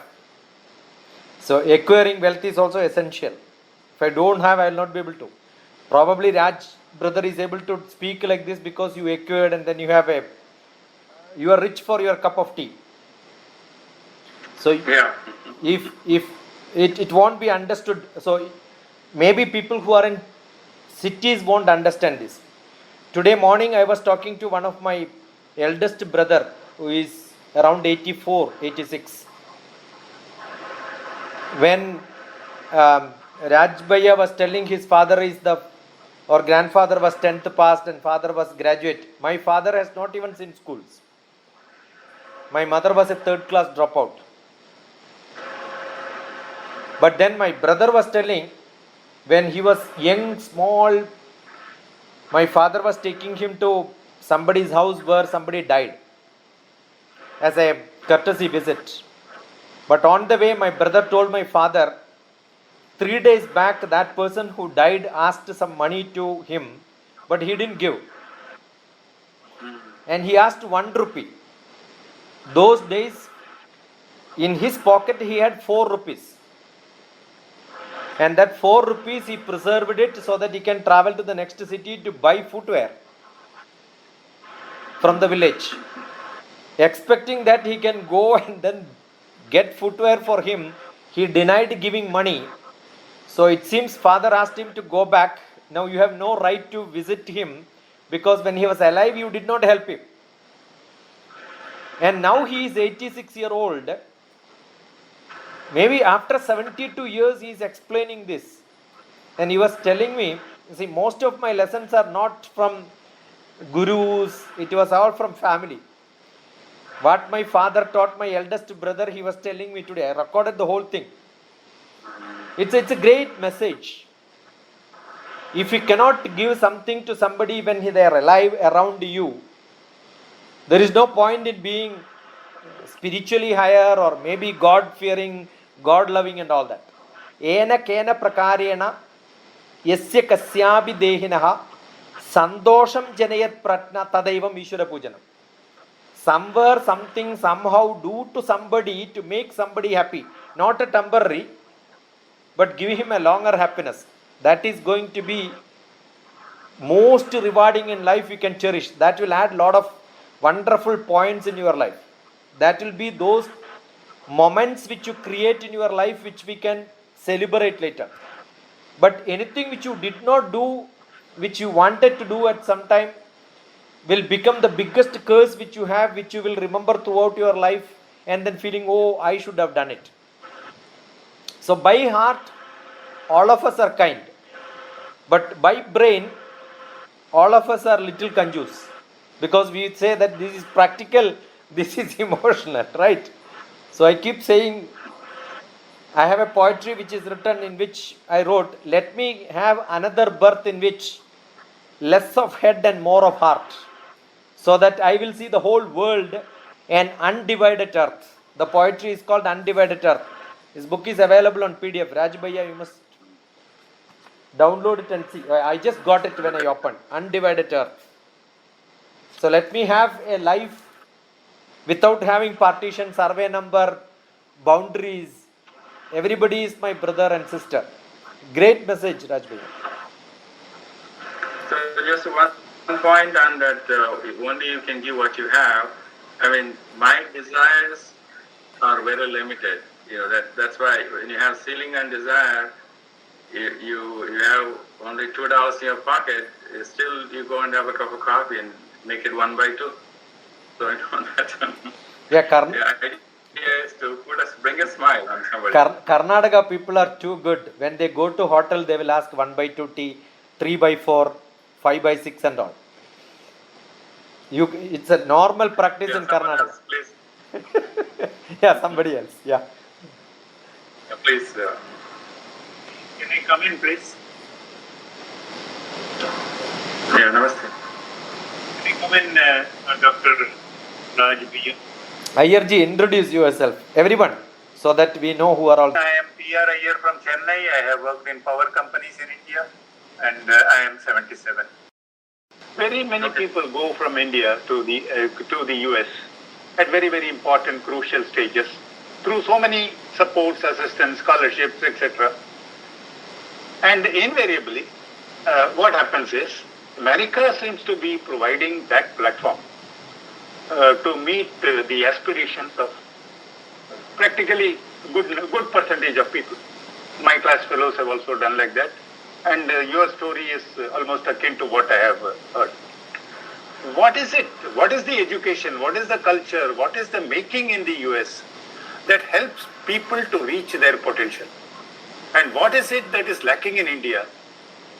So acquiring wealth is also essential. If I don't have, I will not be able to. Probably Raj, brother, is able to speak like this because you acquired and then you are rich for your cup of tea. So yeah. if it won't be understood, so maybe people who are in cities won't understand this. Today morning I was talking to one of my eldest brother who is around 84, 86. When Raj Bhaiya was telling his father or grandfather was 10th passed and father was graduate. My father has not even seen schools. My mother was a 3rd class dropout. But then my brother was telling, when he was young, small, my father was taking him to somebody's house where somebody died as a courtesy visit. But on the way, my brother told my father, 3 days back, that person who died asked some money to him, but he didn't give. And he asked 1 rupee. Those days, in his pocket, he had 4 rupees. And that 4 rupees, he preserved it so that he can travel to the next city to buy footwear from the village. Expecting that he can go and then get footwear for him, he denied giving money. So it seems father asked him to go back. Now you have no right to visit him because when he was alive, you did not help him. And now he is 86-year-old. Maybe after 72 years, he is explaining this. And he was telling me, You see, most of my lessons are not from gurus, it was all from family. What my father taught my eldest brother, he was telling me today. I recorded the whole thing. It's a great message. If you cannot give something to somebody when they are alive around you, there is no point in being spiritually higher or maybe God-fearing, God-loving and all that. Ena kena prakarena yasya kasyabi dehinaha sandosham janayat pratna tadaivam ishvara pujanam. Somewhere, something, somehow do to somebody to make somebody happy. Not a temporary, but give him a longer happiness. That is going to be most rewarding in life you can cherish. That will add lot of wonderful points in your life. That will be those moments which you create in your life which we can celebrate later. But anything which you did not do, which you wanted to do at some time, will become the biggest curse which you have, which you will remember throughout your life and then feeling, oh, I should have done it. So by heart, all of us are kind. But by brain, all of us are little conjuice. Because we say that this is practical, this is emotional, right? So I keep saying, I have a poetry which is written in which I wrote, let me have another birth in which less of head and more of heart, so that I will see the whole world an undivided earth. The poetry is called Undivided Earth. This book is available on PDF. Raj Bhaiya, you must download it and see. I just got it when I opened. Undivided Earth. So let me have a life without having partition, survey number, boundaries. Everybody is my brother and sister. Great message, Raj Bhaiya. So just one point on that, only you can give what you have. I mean, my desires are very limited. You know, that's why when you have ceiling and desire, you have only $2 in your pocket, still you go and have a cup of coffee and make it 1 by 2. So I know that. Yeah, the idea is to bring a smile on somebody. Karnataka people are too good. When they go to hotel, they will ask 1 by 2 tea, 3 by 4, 5 by 6 and all. It's a normal practice in Karnataka. Else, please. Yeah, somebody else. Yeah. Yeah, please. Can I come in, please? Yeah, namaste. Can I come in, Dr. Raj Bhushan? Ayarji, introduce yourself. Everyone, so that we know who are all. I am PR Iyer from Chennai. I have worked in power companies in India, and I am 77. Very many people go from India to the US at very, very important, crucial stages through so many supports, assistance, scholarships, etc. And invariably, what happens is, America seems to be providing that platform to meet the aspirations of practically good percentage of people. My class fellows have also done like that. And your story is almost akin to what I have heard. What is it? What is the education? What is the culture? What is the making in the US that helps people to reach their potential? And what is it that is lacking in India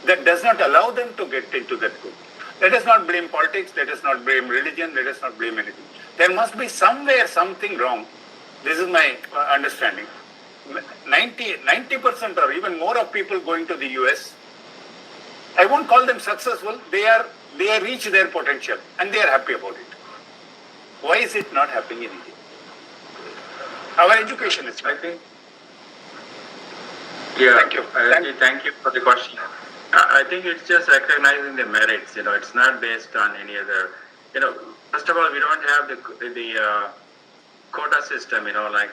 that does not allow them to get into that group? Let us not blame politics. Let us not blame religion. Let us not blame anything. There must be somewhere something wrong. This is my understanding. 90% or even more of people going to the US, I won't call them successful. They reach their potential and they are happy about it. Why is it not happening in India? Our education is. I think. Yeah. Thank you. Thank you for the question. I think it's just recognizing the merits. You know, it's not based on any other. You know, first of all, we don't have the quota system. You know, like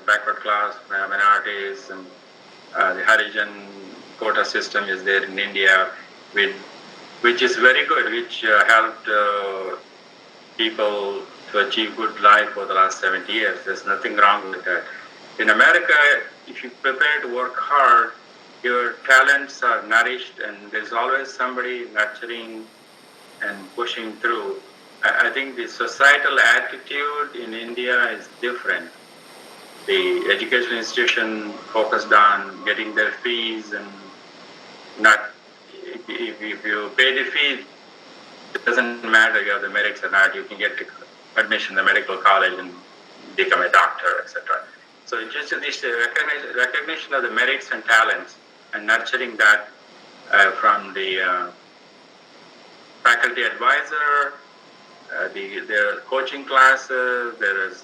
backward class minorities and the Harijan quota system is there in India, which is very good, which helped people to achieve good life for the last 70 years. There's nothing wrong with that. In America, if you prepare to work hard, your talents are nourished and there's always somebody nurturing and pushing through. I think the societal attitude in India is different. The educational institution focused on getting their fees and not if you pay the fee, it doesn't matter you have the merits or not. You can get admission in the medical college and become a doctor, etc. So it's just this recognition of the merits and talents and nurturing that from the faculty advisor, there are coaching classes, there is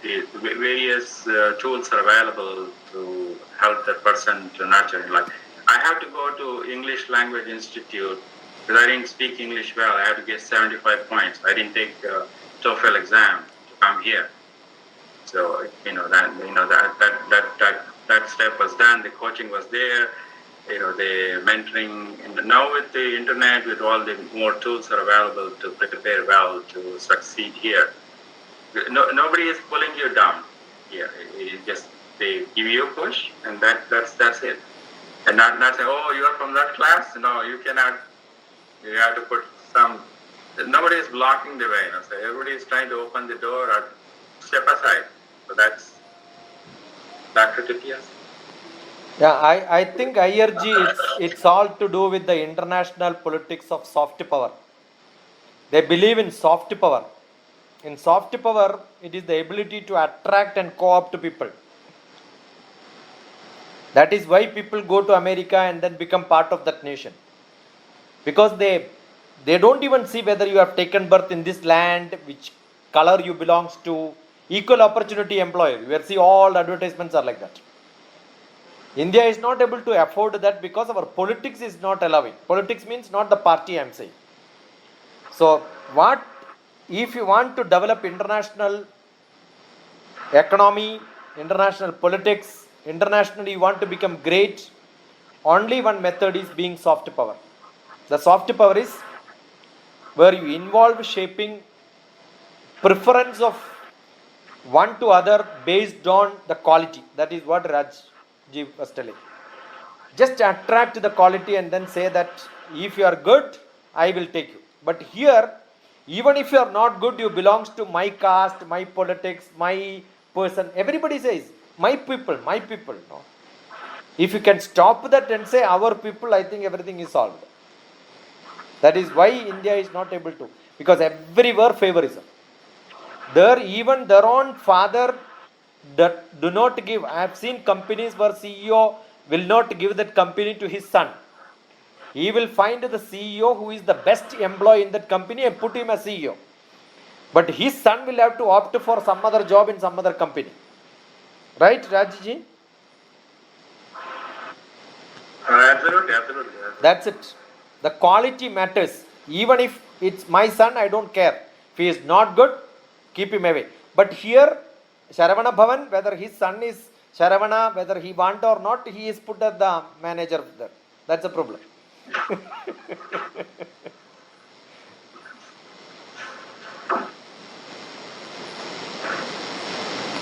the various tools are available to help that person to nurture. Like I have to go to English Language Institute because I didn't speak English well. I had to get 75 points. I didn't take TOEFL exam to come here. So that step was done. The coaching was there. The mentoring. Now with the internet, with all the more tools are available to prepare well to succeed here. Nobody is pulling you down here. They give you a push, and that's it. And not say, oh, you are from that class. No, you cannot. You have to put some. Nobody is blocking the way. So everybody is trying to open the door or step aside. So that's DrTPS. Yeah, I think IRG, it's all to do with the international politics of soft power. They believe in soft power. In soft power, it is the ability to attract and co-opt people. That is why people go to America and then become part of that nation. Because they don't even see whether you have taken birth in this land, which color you belongs to, equal opportunity employer. You will see all advertisements are like that. India is not able to afford that because our politics is not allowing. Politics means not the party I am saying. So if you want to develop international economy, international politics, internationally you want to become great, only one method is being soft power. The soft power is where you involve shaping preference of one to other based on the quality. That is what Rajji was telling. Just attract the quality and then say that if you are good, I will take you. But here, even if you are not good, you belongs to my caste, my politics, my person. Everybody says, my people. No. If you can stop that and say our people, I think everything is solved. That is why India is not able to. Because everywhere favorism. Even their own father that do not give. I have seen companies where CEO will not give that company to his son. He will find the CEO who is the best employee in that company and put him as CEO. But his son will have to opt for some other job in some other company. Right, Rajji? Absolutely. That's it. The quality matters. Even if it's my son, I don't care. If he is not good, keep him away. But here, Sharavana Bhavan, whether his son is Sharavana, whether he want or not, he is put as the manager there. That's a problem.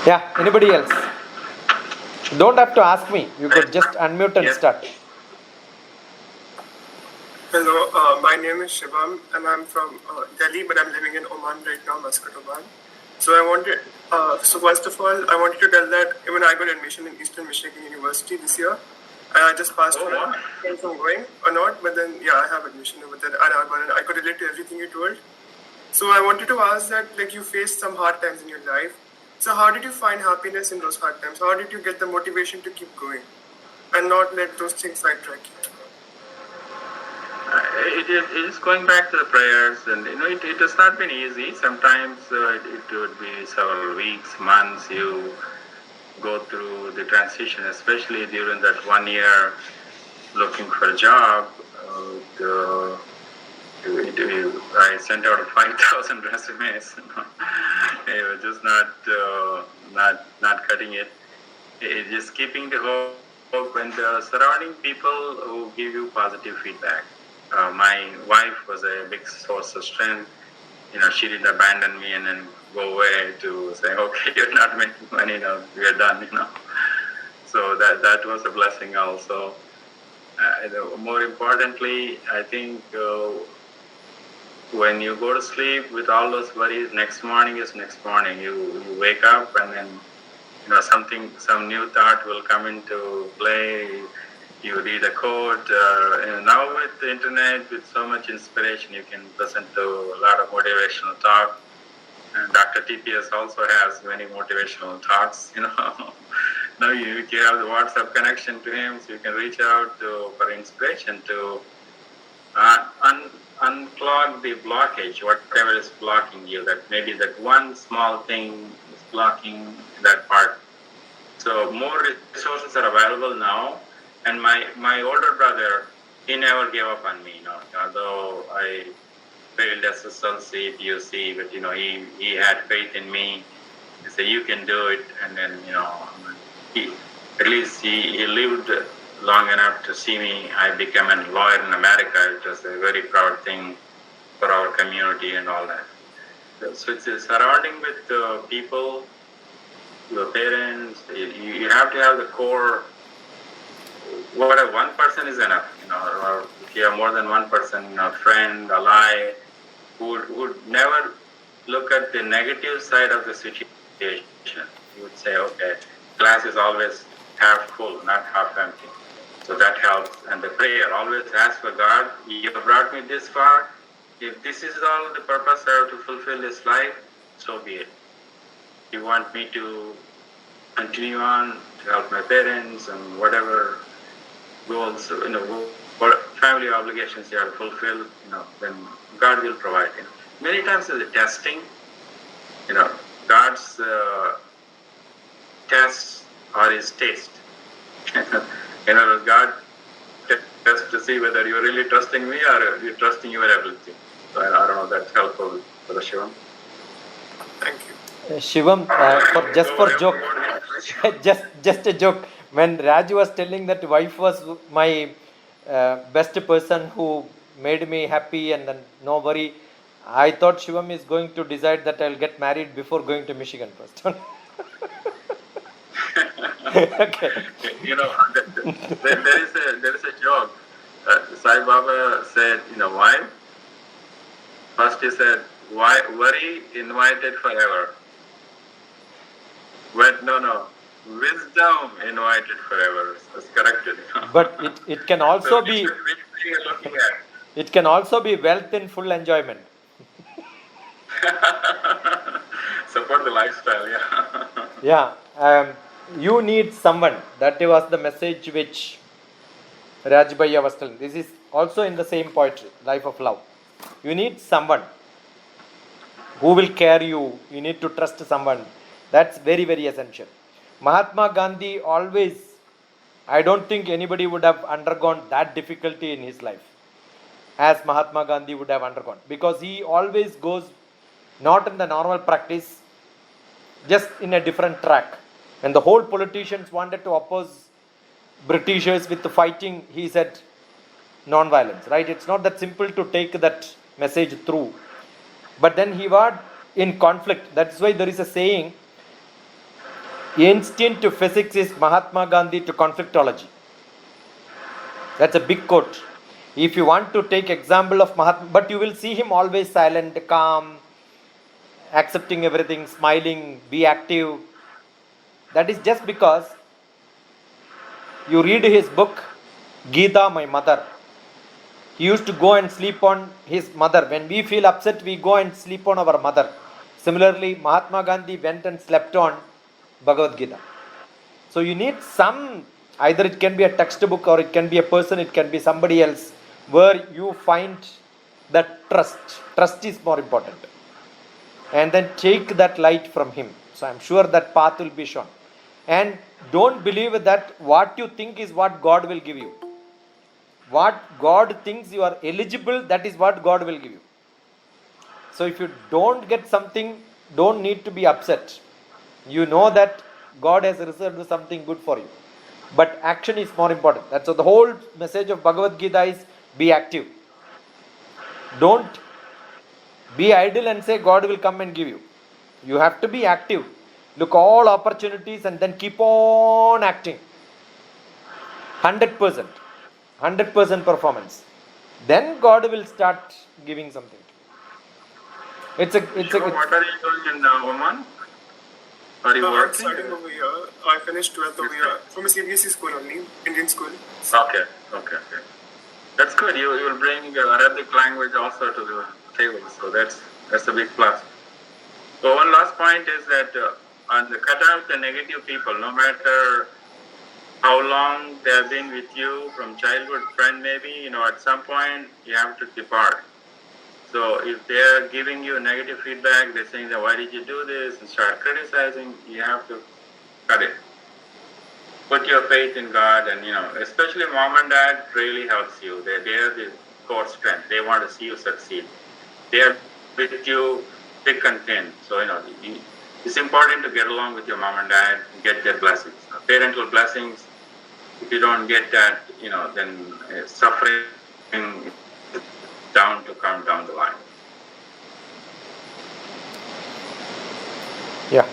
Yeah, anybody else? Don't have to ask me. You could just unmute and start. Hello, my name is Shivam and I'm from Delhi, but I'm living in Oman right now, Muscat, Oman. So first of all, I wanted to tell that even I got admission in Eastern Michigan University this year. And I just passed it. I don't know if I'm going or not, but then I have admission over there. And I could relate to everything you told. So I wanted to ask that, you faced some hard times in your life. So how did you find happiness in those hard times? How did you get the motivation to keep going and not let those things sidetrack you? It is going back to the prayers, and it has not been easy. Sometimes it would be several weeks, months. You go through the transition, especially during that 1 year looking for a job. I sent out 5,000 resumes. It was just not cutting it. It's just keeping the hope and surrounding people who give you positive feedback. My wife was a big source of strength. She didn't abandon me and then go away to say, okay, you're not making money now, we are done, So that was a blessing also. More importantly, I think when you go to sleep with all those worries, next morning is next morning. You wake up and then some new thought will come into play. you read a quote. Now with the internet, with so much inspiration, you can listen to a lot of motivational talk. And DrTPS also has many motivational talks. Now you have the WhatsApp connection to him, so you can reach out for inspiration to unclog the blockage, whatever is blocking you. That maybe that one small thing is blocking that part. So more resources are available now. And my older brother, he never gave up on me. Although I failed SSLC, PUC, but he had faith in me. He said, "You can do it." And then he lived long enough to see me. I became a lawyer in America. It was a very proud thing for our community and all that. So it's surrounding with people, your parents. You have to have the core. Whatever, one person is enough, or if you have more than one person, a friend, ally, who would never look at the negative side of the situation. You would say, okay, glass is always half full, not half empty. So that helps. And the prayer, always ask for God, you have brought me this far. If this is all the purpose I have to fulfill this life, so be it. You want me to continue on to help my parents and whatever goals, what family obligations you have to fulfill, then God will provide. Many times in the testing, God's tests are His taste. God tests to see whether you're really trusting me or you're trusting your ability. So I don't know if that's helpful for the Shivam. Thank you. Shivam, for joke, just a joke. When Raj was telling that wife was my best person who made me happy and then no worry, I thought Shivam is going to decide that I'll get married before going to Michigan first. Okay. There is a joke. Sai Baba said, why? First he said, why worry invited forever? But no. Wisdom invited forever. That's corrected. But it can also be. It can also be wealth in full enjoyment. Support the lifestyle, yeah. Yeah. You need someone. That was the message which Raj Bhaiya was telling. This is also in the same poetry, Life of Love. You need someone who will carry you. You need to trust someone. That's very, very essential. Mahatma Gandhi always, I don't think anybody would have undergone that difficulty in his life as Mahatma Gandhi would have undergone, because he always goes not in the normal practice, just in a different track. When the whole politicians wanted to oppose Britishers with the fighting, he said non-violence, right? It's not that simple to take that message through. But then he was in conflict. That's why there is a saying, instinct to physics is Mahatma Gandhi to conflictology. That's a big quote. If you want to take example of Mahatma, but you will see him always silent, calm, accepting everything, smiling, be active. That is just because you read his book, Gita, My Mother. He used to go and sleep on his mother. When we feel upset, we go and sleep on our mother. Similarly, Mahatma Gandhi went and slept on Bhagavad Gita. So you need some, either it can be a textbook or it can be a person, it can be somebody else, where you find that trust. Trust is more important. And then take that light from him. So I'm sure that path will be shown. And don't believe that what you think is what God will give you. What God thinks you are eligible, that is what God will give you. So if you don't get something, don't need to be upset. You know that God has reserved something good for you. But action is more important. That's what the whole message of Bhagavad Gita is, be active. Don't be idle and say God will come and give you. You have to be active. Look all opportunities and then keep on acting. 100%. 100% performance. Then God will start giving something. What are you doing in Oman? Are you I'm working? studying over here. I finished 12th over here from a CBSE school only, Indian school. Okay. That's good. You will bring Arabic language also to the table, so that's a big plus. So one last point is that on the cut out the negative people, no matter how long they have been with you from childhood friend, maybe at some point you have to depart. So if they are giving you negative feedback, they're saying that why did you do this and start criticizing, you have to cut it. Put your faith in God, and especially mom and dad really helps you. They are the core strength. They want to see you succeed. They are with you thick and thin. So it's important to get along with your mom and dad and get their blessings. Parental blessings. If you don't get that, then suffering down to come down the line. Yeah.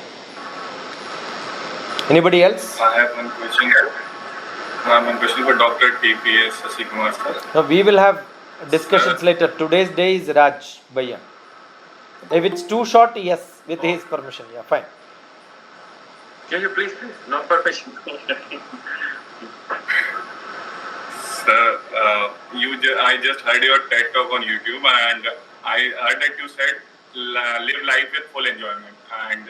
Anybody else? I have one question. One question for DrTPS Sasikumar sir. No, we will have discussions later. Today's day is Raj Bhushan. If it's too short, yes, with his permission. Yeah, fine. Can you please? No permission. Sir, I just heard your TED talk on YouTube, and I heard that you said live life with full enjoyment. And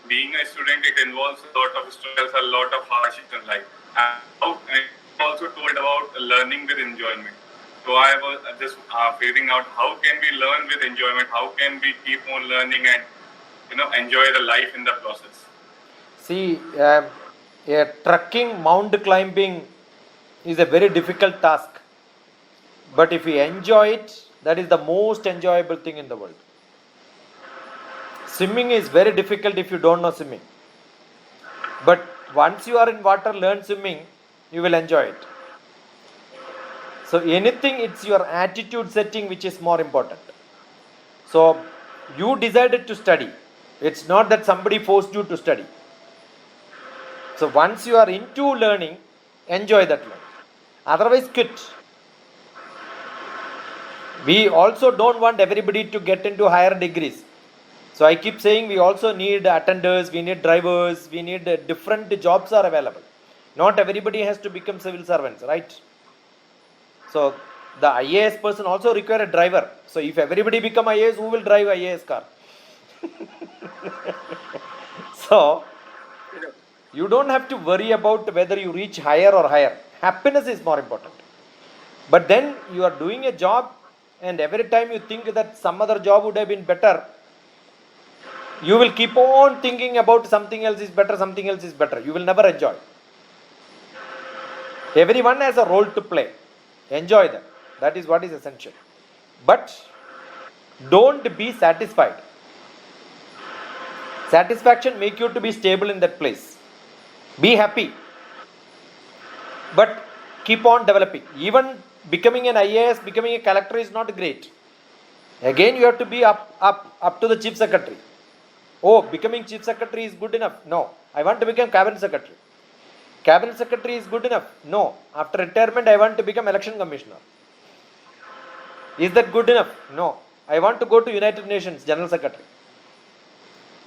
being a student, it involves a lot of struggles, a lot of hardships in life. And also told about learning with enjoyment. So I was just figuring out how can we learn with enjoyment? How can we keep on learning and enjoy the life in the process? See, a trekking, mount climbing is a very difficult task. But if you enjoy it, that is the most enjoyable thing in the world. Swimming is very difficult if you don't know swimming. But once you are in water, learn swimming, you will enjoy it. So anything, it's your attitude setting which is more important. So you decided to study. It's not that somebody forced you to study. So once you are into learning, enjoy that learning. Otherwise, quit. We also don't want everybody to get into higher degrees. So I keep saying we also need attenders, we need drivers, we need different jobs are available. Not everybody has to become civil servants, right? So the IAS person also require a driver. So if everybody become IAS, who will drive IAS car? So you don't have to worry about whether you reach higher or higher. Happiness is more important. But then you are doing a job, and every time you think that some other job would have been better, you will keep on thinking about something else is better, something else is better. You will never enjoy. Everyone has a role to play. Enjoy them. That is what is essential. But don't be satisfied. Satisfaction make you to be stable in that place. Be happy. But keep on developing. Even becoming an IAS, becoming a collector is not great. Again, you have to be up to the chief secretary. Oh, becoming chief secretary is good enough. No, I want to become cabinet secretary. Cabinet secretary is good enough. No, after retirement, I want to become election commissioner. Is that good enough? No, I want to go to United Nations general secretary.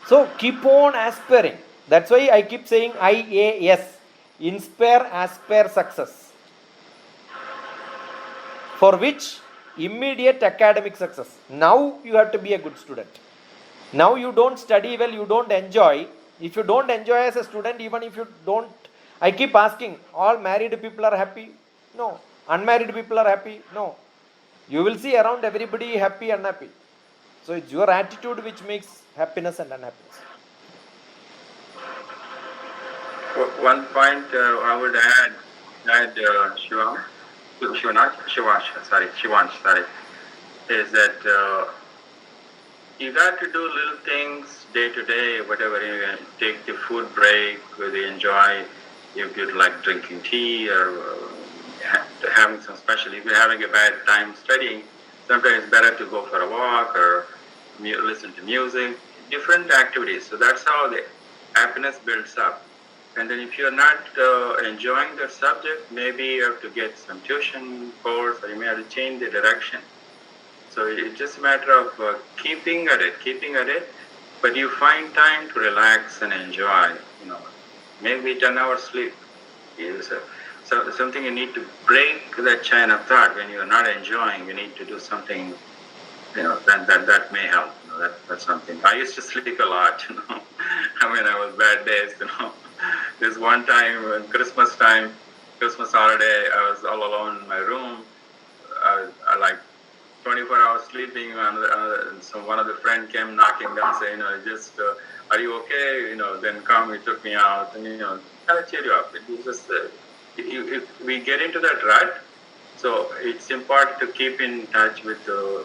So keep on aspiring. That's why I keep saying IAS. Inspire, aspire, success. For which immediate academic success. Now you have to be a good student. Now you don't study well, you don't enjoy. If you don't enjoy as a student, even if you don't, I keep asking, all married people are happy? No. Unmarried people are happy? No. You will see around everybody happy, unhappy. So it's your attitude which makes happiness and unhappiness. One point I would add Shivansh, is that you got to do little things day to day, whatever. You take the food break, whether you enjoy, if you like drinking tea or having some special. If you're having a bad time studying, sometimes it's better to go for a walk or listen to music, different activities. So that's how the happiness builds up. And then if you're not enjoying the subject, maybe you have to get some tuition course, or you may have to change the direction. So it's just a matter of keeping at it. but you find time to relax and enjoy, maybe 10 hours sleep. So something you need to break that chain of thought. When you're not enjoying, you need to do something, that may help. That's something. I used to sleep a lot, I was bad days, This one time, Christmas holiday, I was all alone in my room. I like 24 hours sleeping. So one of the friend came knocking down saying, are you okay? Then come, he took me out and, kind of cheer you up. It was just, if we get into that rut, so it's important to keep in touch with the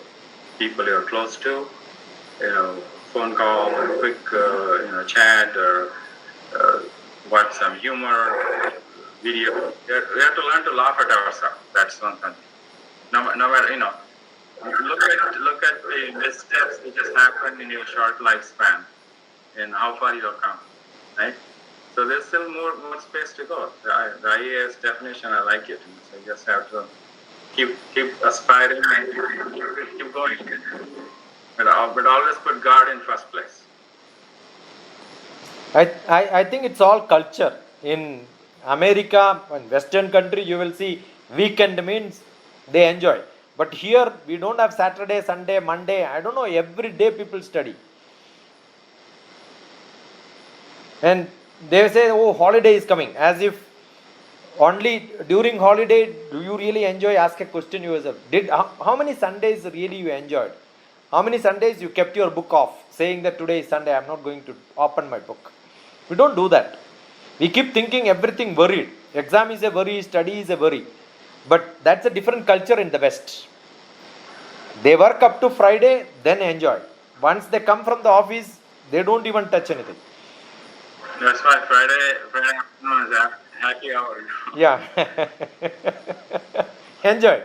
people you're close to, phone call, or quick, chat, or watch some humor, video. We have to learn to laugh at ourselves. That's one thing. No matter, look at the missteps that just happened in your short lifespan and how far you have come, right? So there's still more space to go. The IAS definition, I like it. So you just have to keep aspiring and keep going. But always put God in first place. I think it's all culture. In America and Western country, you will see weekend means they enjoy. But here we don't have Saturday, Sunday, Monday. I don't know. Every day people study. And they say, oh, holiday is coming. As if only during holiday do you really enjoy? Ask a question yourself. How many Sundays really you enjoyed? How many Sundays you kept your book off, saying that today is Sunday, I'm not going to open my book? We don't do that. We keep thinking everything worried. Exam is a worry, study is a worry. But that's a different culture in the West. They work up to Friday, then enjoy. Once they come from the office, they don't even touch anything. That's why Friday afternoon is happy hour. Yeah. Enjoy.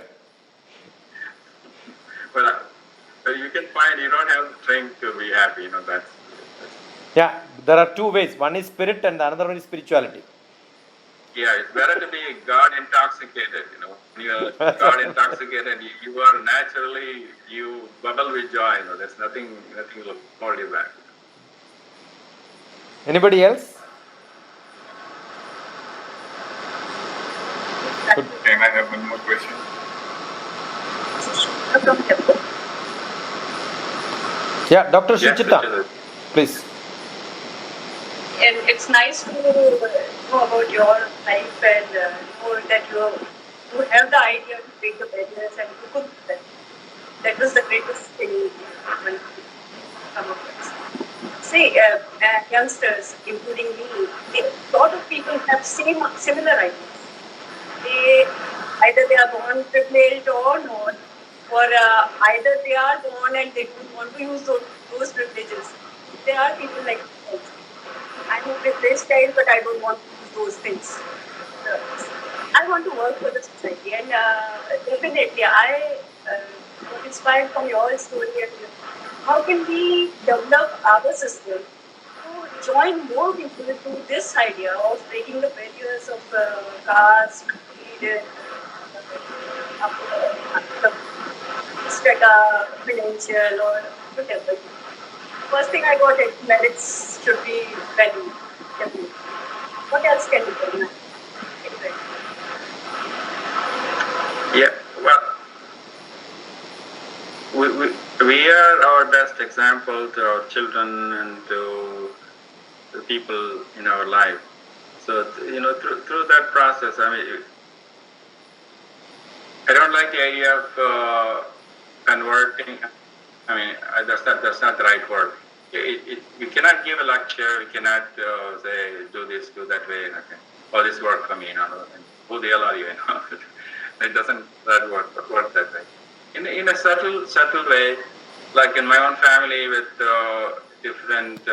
But you can find, you don't have to drink to be happy, that's. Yeah, there are two ways. One is spirit and the another one is spirituality. Yeah, it's better to be God intoxicated, When you are God intoxicated, you are naturally, you bubble with joy, There's nothing will hold you back. Anybody else? Can I have one more question? Yeah, Dr. Yes, Suchita, please. And it's nice to know about your life and know that you have the idea to break the barriers and you could do that. That was the greatest thing when some of us. See, youngsters, including me, a lot of people have similar ideas. Either they are born privileged or not, or either they are born and they don't want to use those privileges. There are people like that. I'm a privileged child, but I don't want to use those things. I want to work for the society, and definitely I got inspired from your story. And how can we develop our system to join more people to this idea of breaking the barriers of caste, creed, strata, financial, or whatever. First thing I got is merits should be valued. What else can be done? Yeah, well, we are our best example to our children and to the people in our life. So, through that process, I don't like the idea of converting. That's not the right word. We cannot give a lecture. We cannot say do this, do that way. Or this work for me. Who the hell are you? It doesn't work that way. In a subtle way, like in my own family with different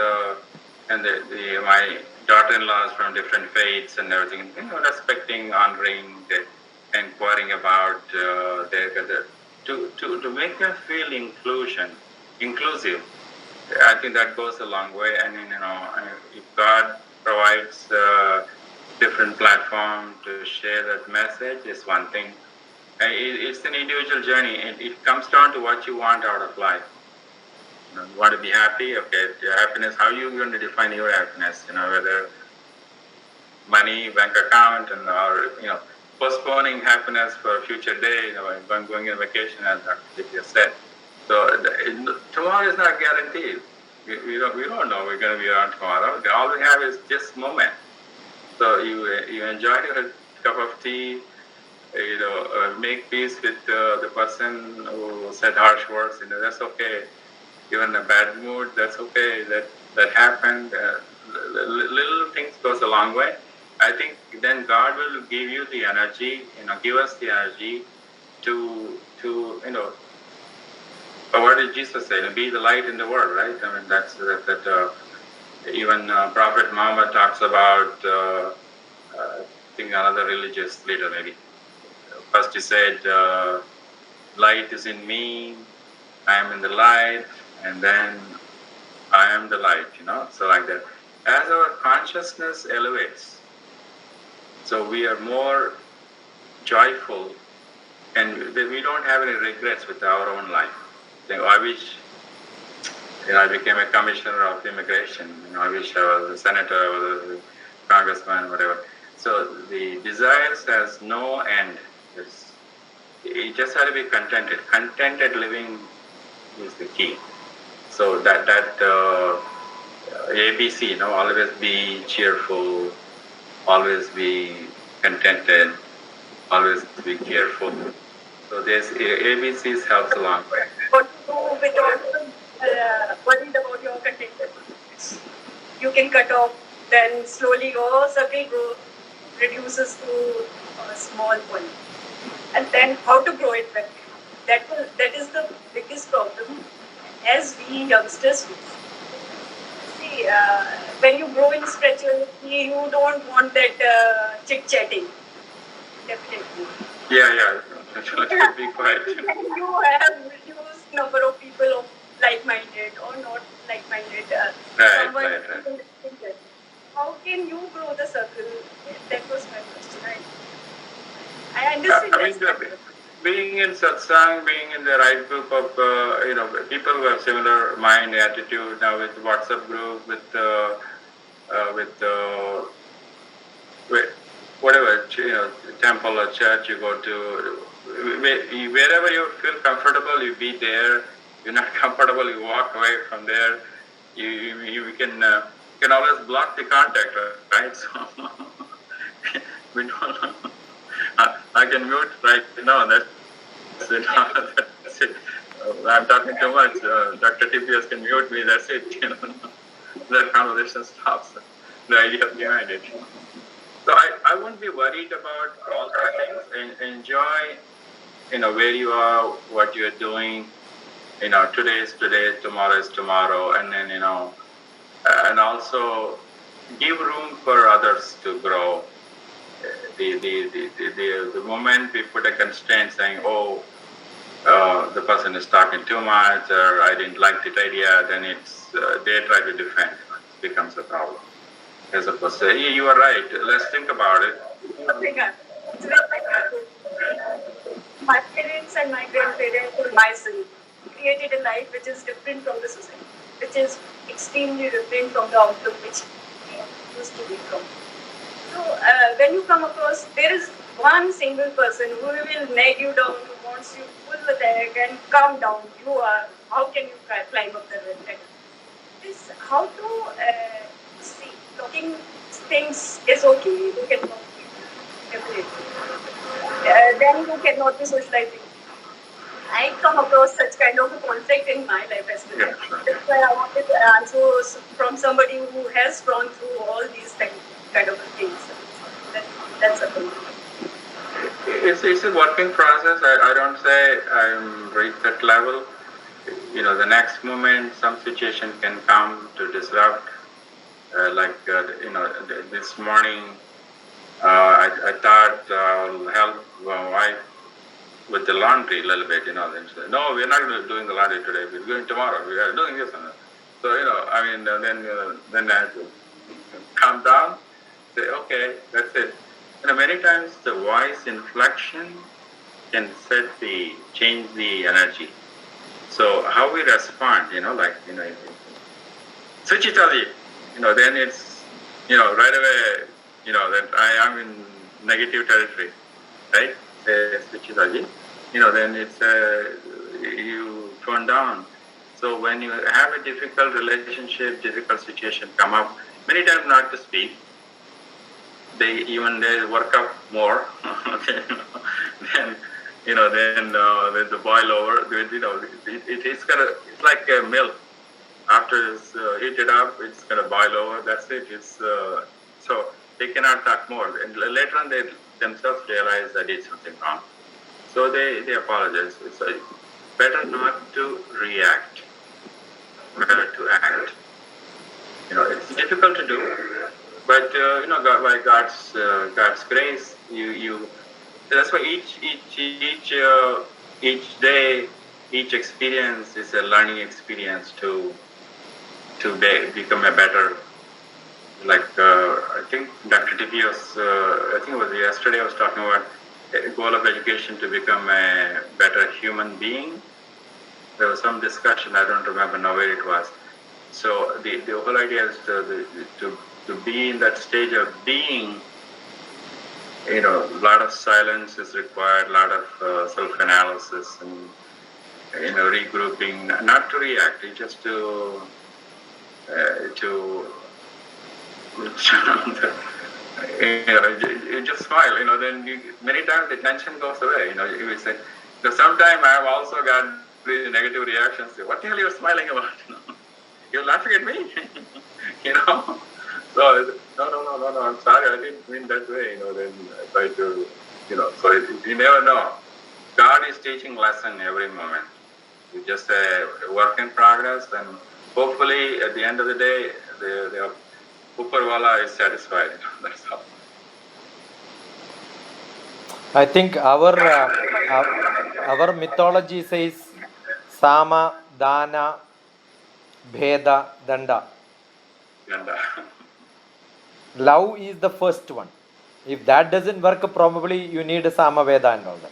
and my daughter-in-laws from different faiths and everything. Respecting, honoring, inquiring about to make them feel inclusive. I think that goes a long way. And if God provides different platform to share that message, is one thing. It's an individual journey. It comes down to what you want out of life. You want to be happy? Okay, your happiness. How are you going to define your happiness? Whether money, bank account, and or postponing happiness for a future day. Going on vacation, as DrTPS said. So tomorrow is not guaranteed. We don't know we're going to be around tomorrow. All we have is this moment. So you enjoy your cup of tea. Make peace with the person who said harsh words. That's okay. Even a bad mood, that's okay. That happened. Little things goes a long way. I think then God will give you the energy. Give us the energy to what did Jesus say? Be the light in the world, right? I mean, that's that. Even Prophet Muhammad talks about. I think another religious leader maybe. First he said, light is in me, I am in the light, and then I am the light, so like that. As our consciousness elevates, so we are more joyful, and we don't have any regrets with our own life. I wish I became a commissioner of immigration, I wish I was a senator, I was a congressman, whatever. So the desires has no end. You just have to be contented. Contented living is the key. So that ABC, always be cheerful, always be contented, always be careful. So this ABCs helps a long way. What to do with all worried about your contentment? You can cut off, then slowly your circle growth reduces to a small point. And then how to grow it back. That is the biggest problem as we youngsters face. See, when you grow in spirituality, you don't want that chit-chatting. Definitely. Yeah. Be quiet. You have reduced number of people of like-minded or not like-minded. Right. How can you grow the circle? That was my question. I understand. Being in satsang, being in the right group of people who have similar mind, attitude. Now with WhatsApp group, with whatever temple or church you go to, wherever you feel comfortable, you be there. You're not comfortable, you walk away from there. You can always block the contact, right? So we don't. I can mute right now. That's it. I'm talking too much. DrTPS can mute me. That's it. The conversation stops. The idea behind it. So I wouldn't be worried about all those things. Enjoy, where you are, what you're doing. Today is today, tomorrow is tomorrow, and then and also give room for others to grow. The moment we put a constraint saying, the person is talking too much, or I didn't like that idea, then they try to defend. It becomes a problem. As opposed to, you are right, let's think about it. My parents and my grandparents and myself created a life which is different from the society, which is extremely different from the outlook which we used to be from. So when you come across, there is one single person who will nag you down, who wants you to pull the leg and calm down. How can you climb up the ladder? This how to see. Talking things is okay. You can talk definitely. Then you cannot be socializing. I come across such kind of a conflict in my life as well. That's why I wanted to answer from somebody who has gone through all these kind of things. That's a thing. It's a working process. I don't say I'm reached that level. The next moment, some situation can come to disrupt. This morning, I thought I'll help my wife with the laundry a little bit. Then she said, no, we're not doing the laundry today. We're doing tomorrow. We are doing this. So then I have to calm down. Say, okay, that's it. Many times the voice inflection can change the energy. So how we respond, Suchitaji, then it's, right away, that I am in negative territory, right? Say Suchitaji, then it's, you tone down. So when you have a difficult relationship, difficult situation come up, many times not to speak, they work up more. Then then the boil over. It's like milk. After it's heated up, it's gonna boil over. That's it. It's so they cannot talk more. And later on, they themselves realize that it's something wrong. So they apologize. It's better not to react, better to act. It's difficult to do, but by God's grace, you. That's why each day, each experience is a learning experience to become a better. Like I think DrTPS, I think it was yesterday I was talking about a goal of education to become a better human being. There was some discussion, I don't remember now where it was. So the whole idea is to be in that stage of being. A lot of silence is required, a lot of self-analysis and regrouping, not to react, just to you just smile. Then many times the tension goes away. You will say. So sometimes I have also got the negative reactions. Say, what the hell are you smiling about? You're laughing at me. So no, I'm sorry, I didn't mean that way, then I try to, so you never know. God is teaching lesson every moment. It's just a work in progress, and hopefully at the end of the day, the Upperwala is satisfied. That's all. I think our mythology says Sama, Dana, Bheda, Danda. Love is the first one. If that doesn't work, probably you need a Samaveda and all that.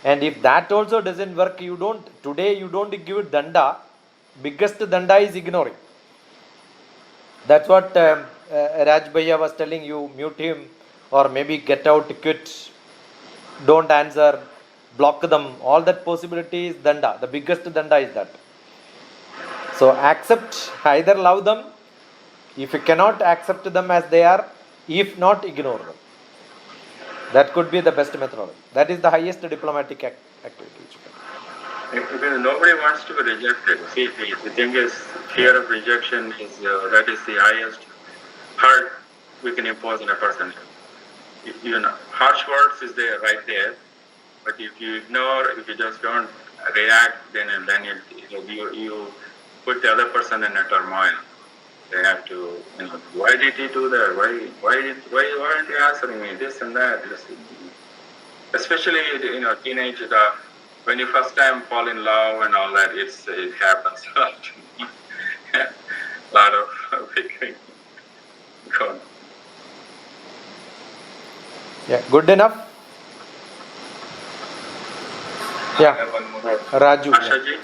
And if that also doesn't work, today you don't give it Danda. Biggest Danda is ignoring. That's what Raj Bhaiya was telling you, mute him or maybe get out, quit, don't answer, block them. All that possibility is Danda. The biggest Danda is that. So accept, either love them. If you cannot accept them as they are, if not, ignore them. That could be the best methodology. That is the highest diplomatic activity. Nobody wants to be rejected. See, the thing is, fear of rejection is that is the highest hurt we can impose on a person. Harsh words is there, right there. But if you ignore, if you just don't react, then you put the other person in a turmoil. They have to, why did he do that? Why aren't you answering me? This and that. Especially, teenage, when you first time fall in love and all that, it happens a lot. A lot of bickering. Yeah, good enough? Yeah, Raju. Ashaji?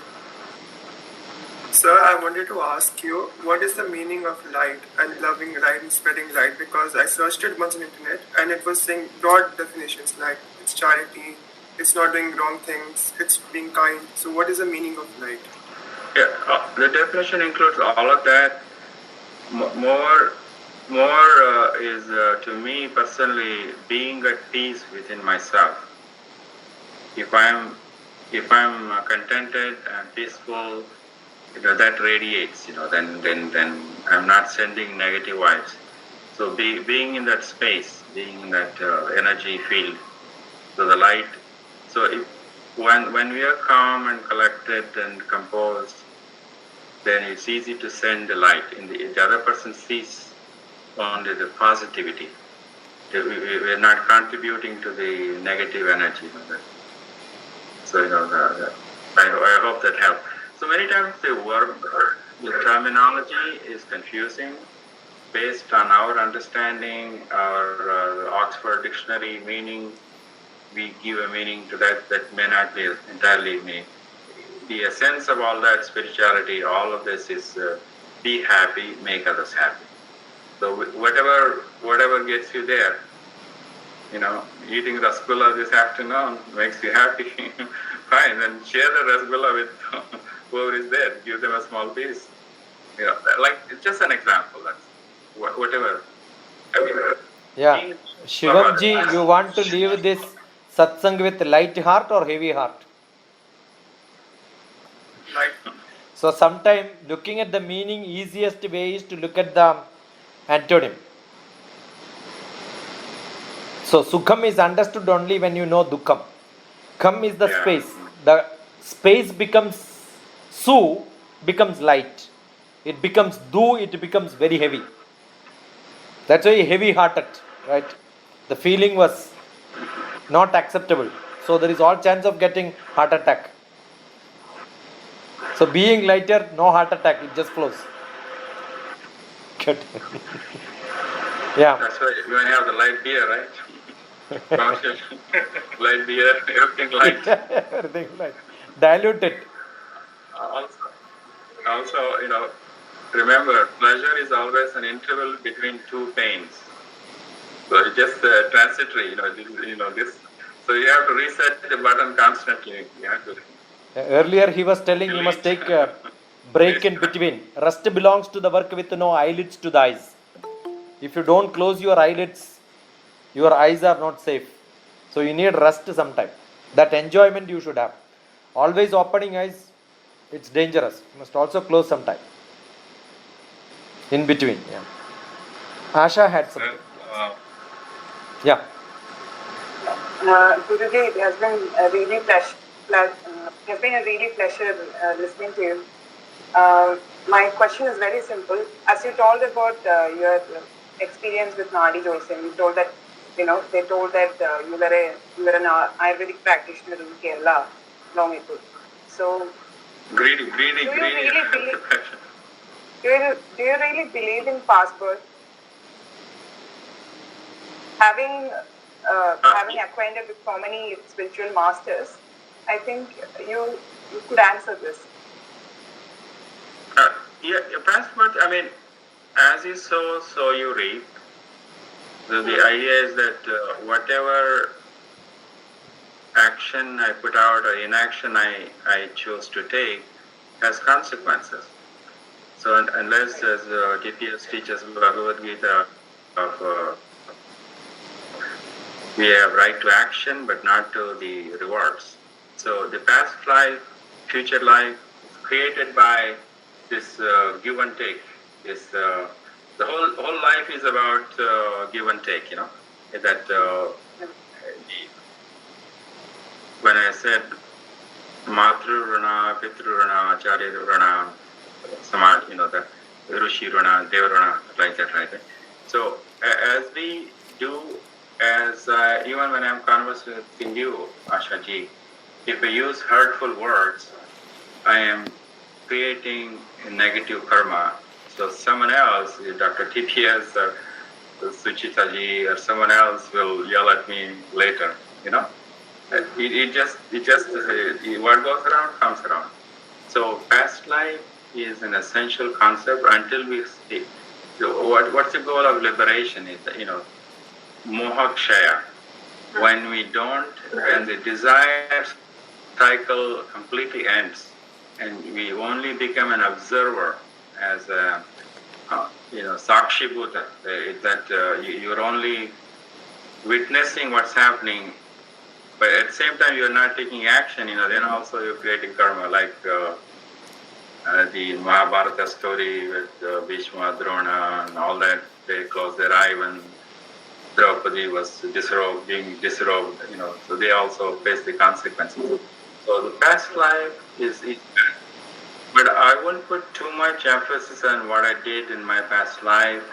Sir, I wanted to ask you, what is the meaning of light and loving light and spreading light? Because I searched it once on the internet and it was saying broad definitions like it's charity, it's not doing wrong things, it's being kind. So what is the meaning of light? Yeah, the definition includes all of that. More is to me personally being at peace within myself. If I'm contented and peaceful, that radiates. Then I'm not sending negative vibes. So being in that space, being in that energy field, so the light. So when we are calm and collected and composed, then it's easy to send the light. The other person sees only the positivity. We're not contributing to the negative energy. So I hope that helps. So many times the terminology is confusing. Based on our understanding, our Oxford Dictionary meaning, we give a meaning to that may not be entirely the essence of all that spirituality, all of this is be happy, make others happy. So whatever gets you there, eating rasgulla this afternoon makes you happy. Fine, then share the rasgulla with whoever is there. Give them a small piece. Like it's just an example. That's whatever. Yeah. Shivam you want to leave this satsang with light heart or heavy heart? Light. So sometime looking at the meaning, easiest way is to look at the antonym. So sukham is understood only when you know dukkam. Kham is the space. The space becomes su, becomes light. It becomes du, it becomes very heavy. That's why heavy hearted, right? The feeling was not acceptable. So there is all chance of getting heart attack. So being lighter, no heart attack, it just flows. Good. Yeah. That's why you have the light beer, right? Light beer, everything light. Everything light. Diluted. Also, remember, pleasure is always an interval between two pains. So it's just transitory, this. So you have to reset the button constantly. You have to. Earlier he was telling you must take a break in between. Rest belongs to the work with no eyelids to the eyes. If you don't close your eyelids, your eyes are not safe. So you need rest sometime. That enjoyment you should have. Always opening eyes, it's dangerous. You must also close sometime. In between. Yeah. Asha had something. Yeah. Guruji, it has been a really pleasure listening to you. My question is very simple. As you told about your experience with Nadi Joseph, you told that they told that you were an Ayurvedic practitioner in Kerala long ago. So, Greedy. do you really believe in past birth? Having acquainted with so many spiritual masters, I think you could answer this. Past birth, as you sow, so you reap. So the idea is that whatever action I put out or inaction I choose to take has consequences. So unless, as DPS teaches Bhagavad Gita, we have right to action but not to the rewards. So the past life, future life is created by this give and take. The whole life is about give and take. That when I said Matru Rana, Pitru Rana, Acharya Rana, Samaj, the Rishi Rana, Deva Rana, like that, right? So as we do, even when I'm conversing with you, Asha ji, if I use hurtful words, I am creating a negative karma. So someone else, DrTPS or Suchita ji or someone else will yell at me later. It just what goes around comes around. So past life is an essential concept until we see. So what's the goal of liberation? Is mohakshaya. When the desire cycle completely ends, and we only become an observer as a sakshi bhuta, that you're only witnessing what's happening, but at the same time you're not taking action. Then also you're creating karma, like the Mahabharata story with Bhishma, Drona, and all that. They closed their eye when Draupadi was being disrobed. So they also face the consequences. So the past life is bad. But I wouldn't put too much emphasis on what I did in my past life.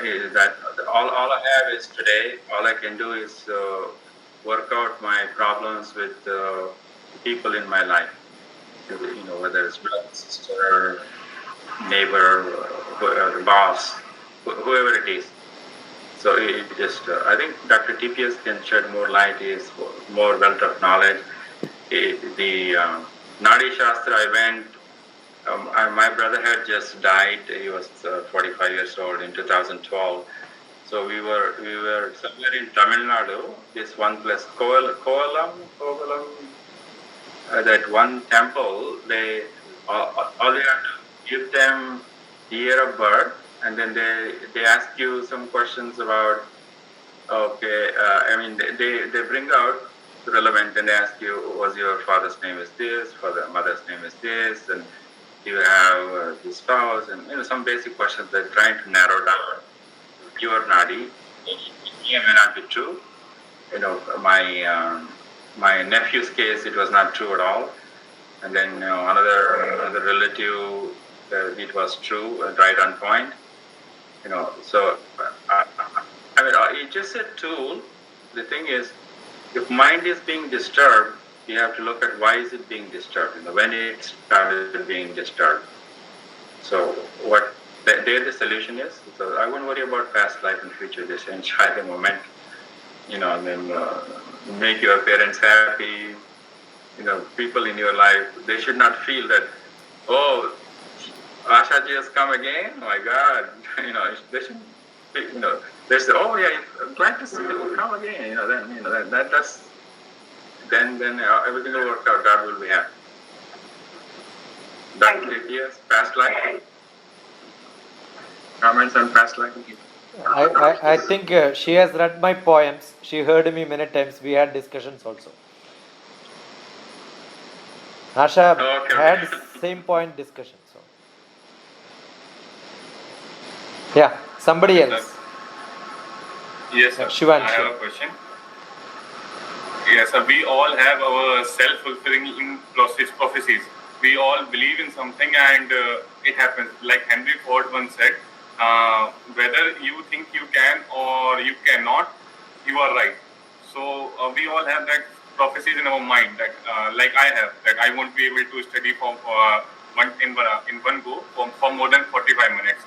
Is that all I have is today. All I can do is work out my problems with people in my life. Whether it's brother, sister, neighbor, boss, whoever it is. So I think DrTPS can shed more light. Is more wealth of knowledge. Nadi Shastra, I went. My brother had just died. He was 45 years old in 2012. So we were somewhere in Tamil Nadu. This one place, Kovalam, that one temple. They all you have to give them year of birth, and then they ask you some questions about. Okay, I mean they bring out relevant and they ask you, was your father's name is this, father mother's name is this, and you have the spouse, and some basic questions. They're trying to narrow down your nadi. It may not be true. My nephew's case, it was not true at all. And then another relative, it was true, right on point. So it's just a tool. The thing is, if mind is being disturbed, you have to look at why is it being disturbed, when it started being disturbed. So what there the solution is. So I won't worry about past life and future. Just enjoy the moment, and then make your parents happy. People in your life, they should not feel that, oh, Ashaji has come again. Oh my God, they should, they say, oh yeah, I'm glad to see you come again. Then everything will work out. God will be happy. DrTPS, past life. Comments on past life. I think she has read my poems. She heard me many times. We had discussions also. Asha had same point discussion. So yeah, somebody else. Yes, sir. Shivan, I have a question. Yes, sir. We all have our self-fulfilling prophecies. We all believe in something and it happens. Like Henry Ford once said, whether you think you can or you cannot, you are right. So we all have that prophecies in our mind that, like I have, that I won't be able to study in one go for more than 45 minutes.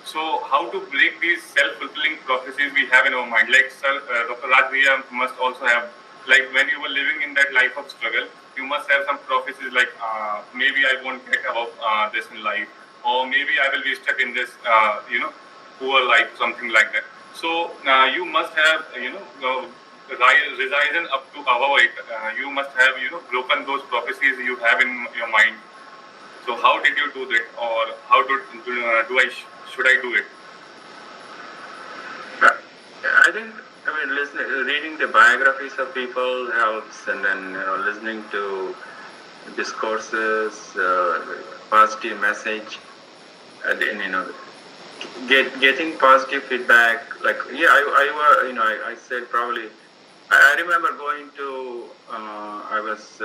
So how to break these self-fulfilling prophecies we have in our mind? Like Dr. Raj Bhushan must also have, like when you were living in that life of struggle, you must have some prophecies like maybe I won't get above this in life, or maybe I will be stuck in this, poor life, something like that. So you must have, risen up to above it. You must have, broken those prophecies you have in your mind. So how did you do that, or how should I do it? I think reading the biographies of people helps, and then listening to discourses, positive message, and getting positive feedback. Like I said probably. I remember going to. I was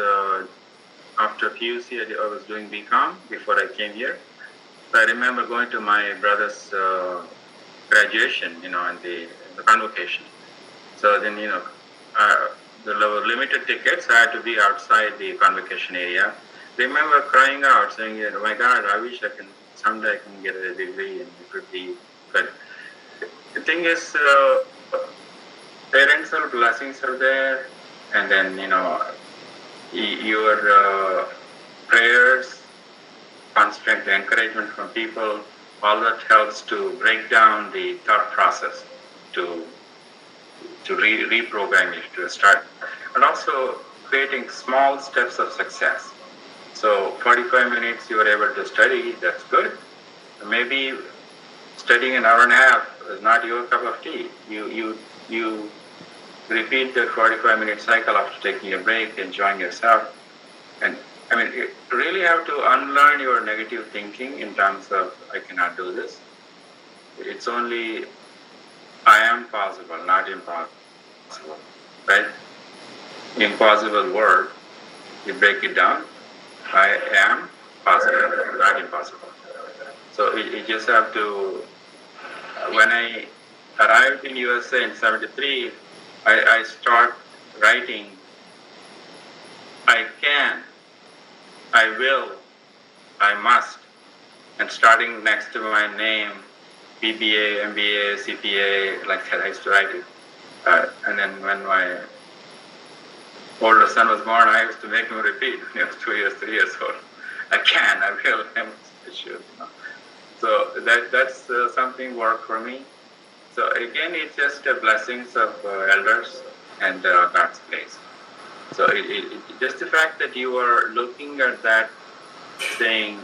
after PUC. I was doing BCom before I came here. So I remember going to my brother's graduation. In the convocation. So then, there were limited tickets. I had to be outside the convocation area. Remember crying out, saying, "Oh my God, I wish someday I can get a degree and it would be good." The thing is, parents' blessings are there, and then your prayers, constant encouragement from people, all that helps to break down the thought process, to reprogram it, to start, and also creating small steps of success. So 45 minutes you were able to study, that's good. Maybe studying an hour and a half is not your cup of tea. You repeat the 45-minute cycle after taking a break, enjoying yourself. And you really have to unlearn your negative thinking in terms of, I cannot do this. It's only, I am possible, not impossible, right? Impossible word, you break it down. I am possible, not impossible. So you just have to, when I arrived in USA in 73, I start writing, I can, I will, I must, and starting next to my name, BBA, MBA, CPA, like that, I used to write it. And then when older son was born, I used to make him repeat when he was 2 years, 3 years old. I will, I'm sure. So that's something worked for me. So again, it's just blessings of elders and God's place. So just the fact that you are looking at that, saying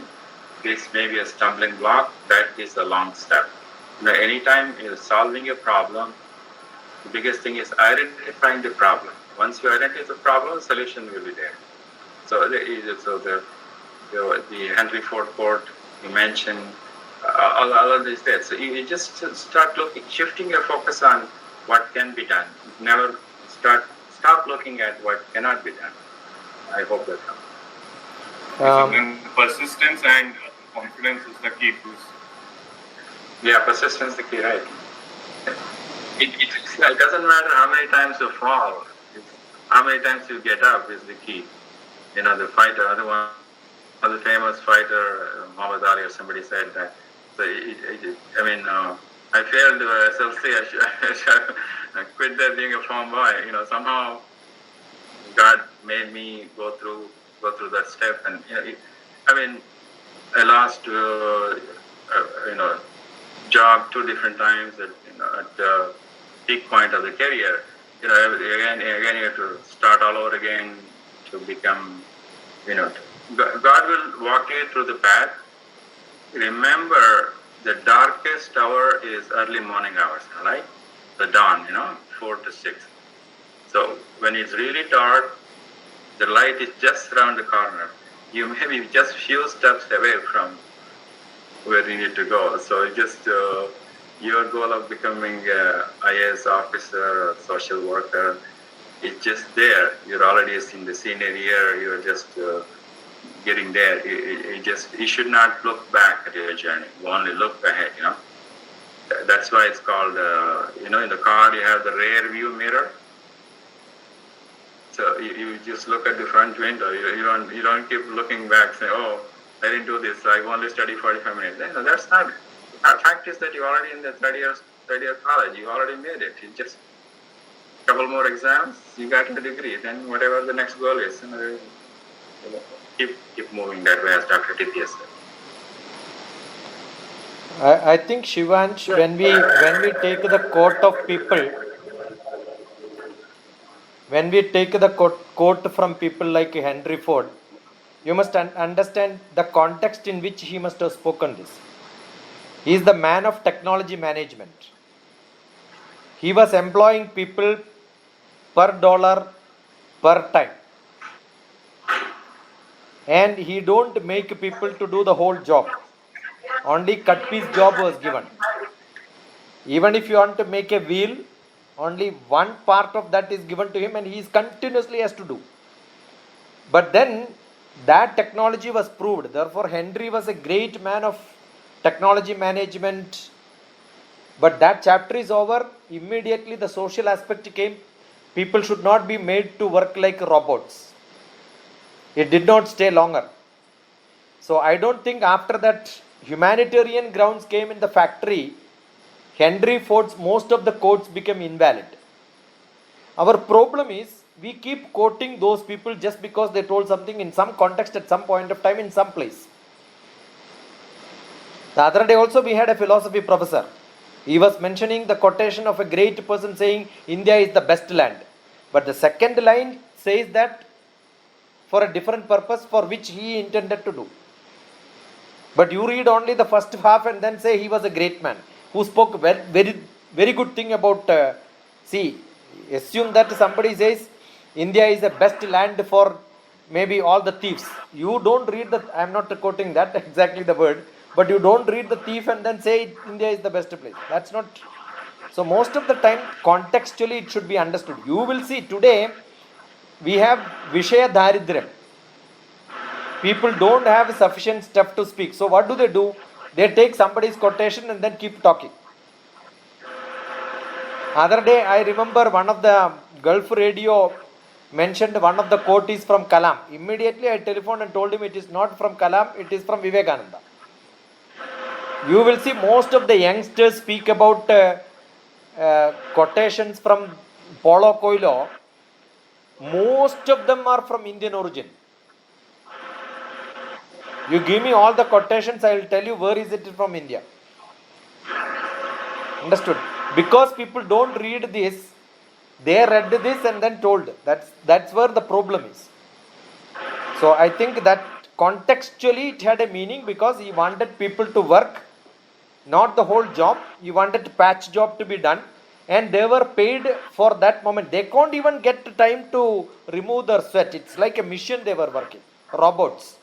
this may be a stumbling block, that is a long step. Anytime you're solving a problem, the biggest thing is identifying the problem. Once you identify the problem, the solution will be there. So the Henry Ford quote you mentioned, all of these things. So you just start shifting your focus on what can be done. Never stop looking at what cannot be done. I hope that helps. Persistence and confidence is the key to. Yeah, persistence is the key, right? It doesn't matter how many times you fall. How many times you get up is the key. The fighter, the famous fighter, Muhammad Ali or somebody said that. So I failed SLC. I should quit there being a farm boy. Somehow God made me go through that step, and I lost job 2 different times at the peak point of the career. Again you have to start all over again to become. God will walk you through the path. Remember, the darkest hour is early morning hours, right? The dawn, 4 to 6. So when it's really dark, the light is just around the corner. You may be just few steps away from where you need to go. So just your goal of becoming an IAS officer or social worker is just there. You're already in the senior year. You're just getting there. You should not look back at your journey. You only look ahead. That's why it's called. In the car you have the rear view mirror. So you just look at the front window. You don't keep looking back saying, "Oh, I didn't do this. I only studied 45 minutes." No, that's not it. The fact is that you're already in the third year college. You already made it. You just a couple more exams, you got a degree. Then whatever the next goal is, keep moving that way, as DrTPS said. I think Shivansh, when we take the quote of people, when we take the quote from people like Henry Ford, you must understand the context in which he must have spoken this. He is the man of technology management. He was employing people per dollar per time. And he don't make people to do the whole job. Only cut piece job was given. Even if you want to make a wheel, only one part of that is given to him and he is continuously has to do. But then that technology was proved. Therefore, Henry was a great man of technology management. But that chapter is over. Immediately the social aspect came. People should not be made to work like robots. It did not stay longer. So I don't think after that humanitarian grounds came in the factory, Henry Ford's most of the quotes became invalid. Our problem is we keep quoting those people just because they told something in some context at some point of time in some place. The other day also we had a philosophy professor. He was mentioning the quotation of a great person saying India is the best land. But the second line says that for a different purpose for which he intended to do. But you read only the first half and then say he was a great man who spoke very, very good thing about, assume that somebody says India is the best land for maybe all the thieves. You don't read I am not quoting that exactly the word, but you don't read the thief and then say India is the best place. That's not. So most of the time, contextually it should be understood. You will see today, we have Vishaya Daridryam. People don't have sufficient stuff to speak. So what do? They take somebody's quotation and then keep talking. Other day, I remember one of the Gulf radio mentioned one of the quote is from Kalam. Immediately I telephoned and told him it is not from Kalam, it is from Vivekananda. You will see most of the youngsters speak about quotations from Paulo Coelho. most of them are from Indian origin. You give me all the quotations, I will tell you where is it from India. Understood? Because people don't read this, they read this and then told. That's where the problem is. So I think that contextually it had a meaning because he wanted people to work, not the whole job. He wanted patch job to be done, and they were paid for that moment. They can't even get time to remove their sweat. It's like a mission they were working, robots.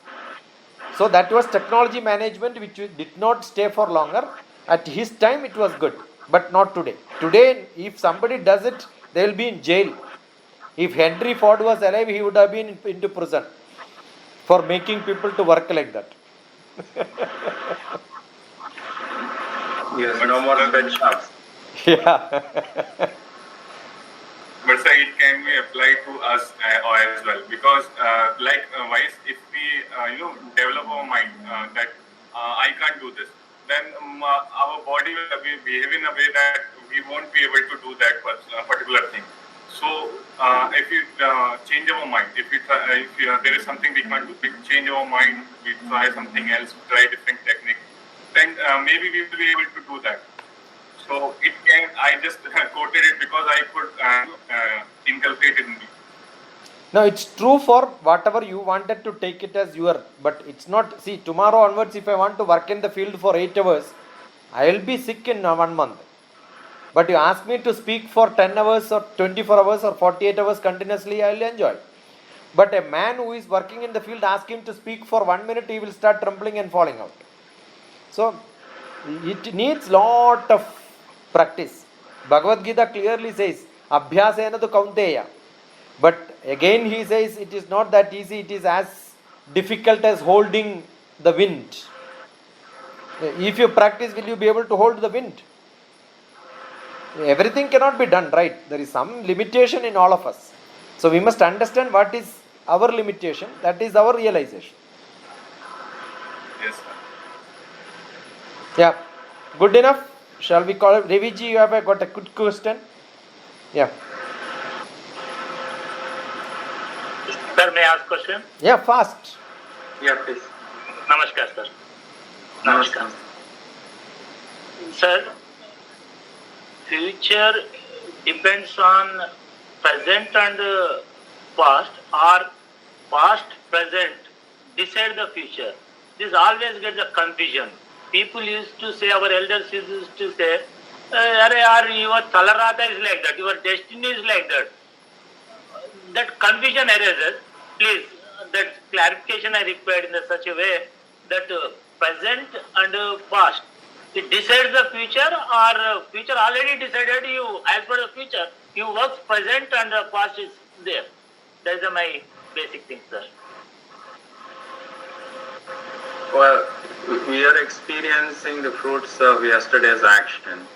So that was technology management which did not stay for longer. At his time it was good, but not today. Today, if somebody does it, they will be in jail. If Henry Ford was alive, he would have been into prison for making people to work like that. Yes, no more sweatshops. Yeah. But sir, it can be applied to us as well, because likewise, if we develop our mind that I can't do this, then our body will behave in a way that we won't be able to do that particular thing. So if you change our mind, if there is something we can't do, we change our mind, we try something else, try different technique, then maybe we will be able to do that. So it can. I just quoted it because I could inculcate it in me. No, it's true for whatever you wanted to take it as your, but it's not. See, tomorrow onwards, if I want to work in the field for 8 hours, I will be sick in 1 month. But you ask me to speak for 10 hours or 24 hours or 48 hours continuously, I will enjoy. But a man who is working in the field, ask him to speak for 1 minute, he will start trembling and falling out. So, it needs lot of practice. Bhagavad Gita clearly says, Abhyasena tu kaunteya. But again he says it is not that easy, it is as difficult as holding the wind. If you practice, will you be able to hold the wind? Everything cannot be done, right? There is some limitation in all of us. So we must understand what is our limitation, that is our realization. Yes, sir. Yeah, good enough. Shall we call it? Reviji, you have got a good question? Yeah. Sir, may I ask question? Yeah, fast. Yeah, please. Namaskar, sir. Namaskar. Sir, future depends on present and past, or past, present decide the future. This always gets a confusion. People used to say, our elders used to say, your talarata is like that, your destiny is like that. That confusion arises. Please, that clarification I required in such a way that present and past, it decides the future, or future already decided you, as per the future, you work present and past is there. That is my basic thing, sir. Well, we are experiencing the fruits of yesterday's action.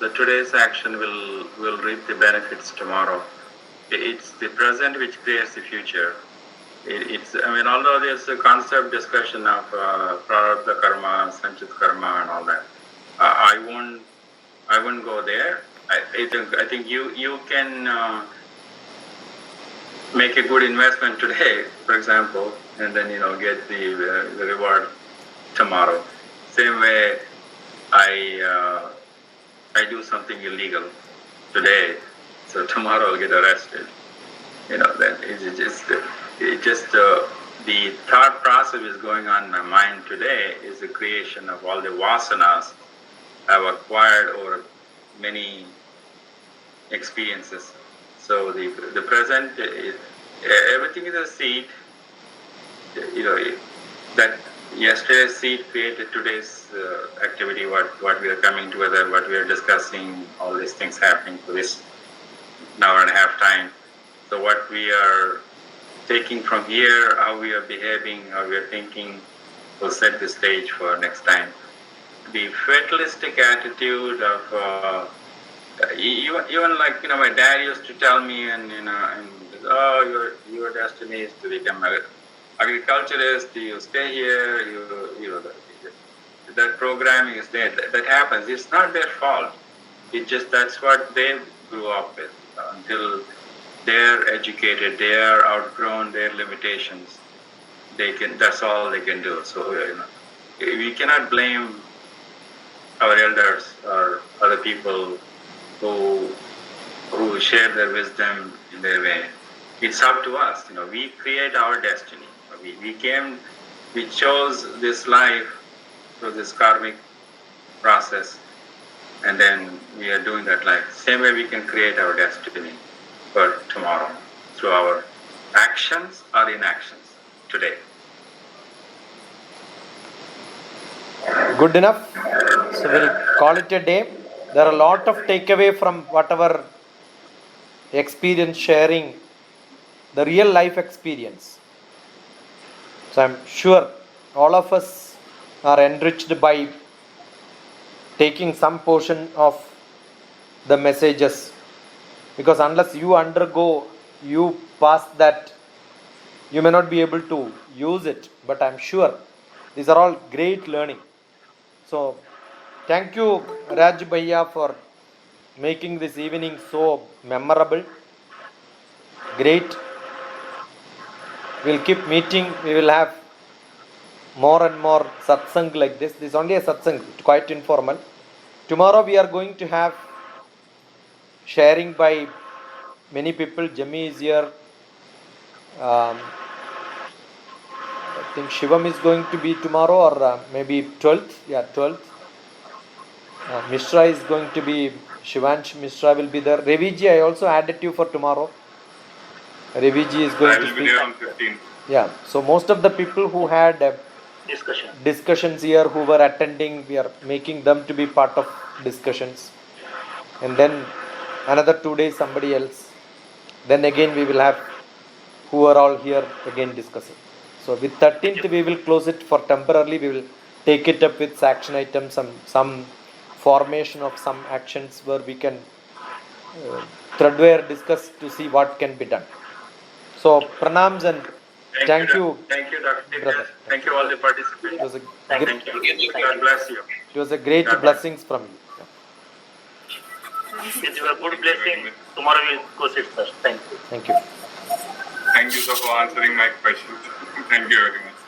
The today's action will reap the benefits tomorrow. It's the present which creates the future. Although there's a concept discussion of prarabdha karma, sanchit karma, and all that, I won't go there. I think you can make a good investment today, for example, and then get the reward tomorrow. Same way, I do something illegal today, so tomorrow I'll get arrested. That it's just the thought process is going on in my mind today is the creation of all the vasanas I've acquired over many experiences. So the present, everything is a seed. That yesterday's seed created today's activity. What we are coming together, what we are discussing, all these things happening for this an hour and a half time. So what we are taking from here, how we are behaving, how we are thinking, will set the stage for next time. The fatalistic attitude of even like my dad used to tell me, your destiny is to become an agriculturist. You stay here. That programming is there. That happens. It's not their fault. It's just that's what they grew up with until they're educated, they are outgrown their limitations. That's all they can do. So, we cannot blame our elders or other people who share their wisdom in their way. It's up to us. We create our destiny. We chose this life through this karmic process, and then we are doing that life. Same way we can create our destiny for tomorrow through our actions or inactions today. Good enough. So we'll call it a day. There are a lot of takeaway from whatever experience sharing, the real life experience. So I'm sure all of us are enriched by taking some portion of the messages, because unless you pass that, you may not be able to use it. But I'm sure these are all great learning. So thank you, Raj Bhaiya, for making this evening so memorable. Great. We'll keep meeting. We will have more and more satsang like this. This is only a satsang, quite informal. Tomorrow we are going to have sharing by many people. Jami is here. I think Shivam is going to be tomorrow, or maybe 12th. Yeah, 12th. Mishra is going to be, Shivansh Mishra will be there. Reviji, I also added you for tomorrow. Reviji is going to speak. I will be there on 15th. Yeah, so most of the people who had discussions here, who were attending, we are making them to be part of discussions. And then another 2 days somebody else. Then again we will have who are all here again discussing. So with 13th we will close it for temporarily. We will take it up with action items, some formation of some actions where we can threadware discuss to see what can be done. So pranams and thank you. Thank you, Dr. Thank you all the participants. It was a thank you. God bless you. It was a great blessings from you. It's a good blessing. Tomorrow we'll go sit, sir. Thank you. Thank you. Thank you, sir, for answering my questions. Thank you very much.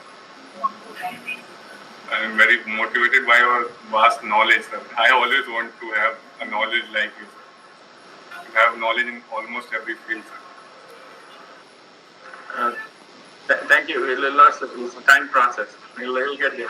I am very motivated by your vast knowledge, sir. I always want to have a knowledge like you, sir. You have knowledge in almost every field, sir. Thank you. It's a time process. We'll get there.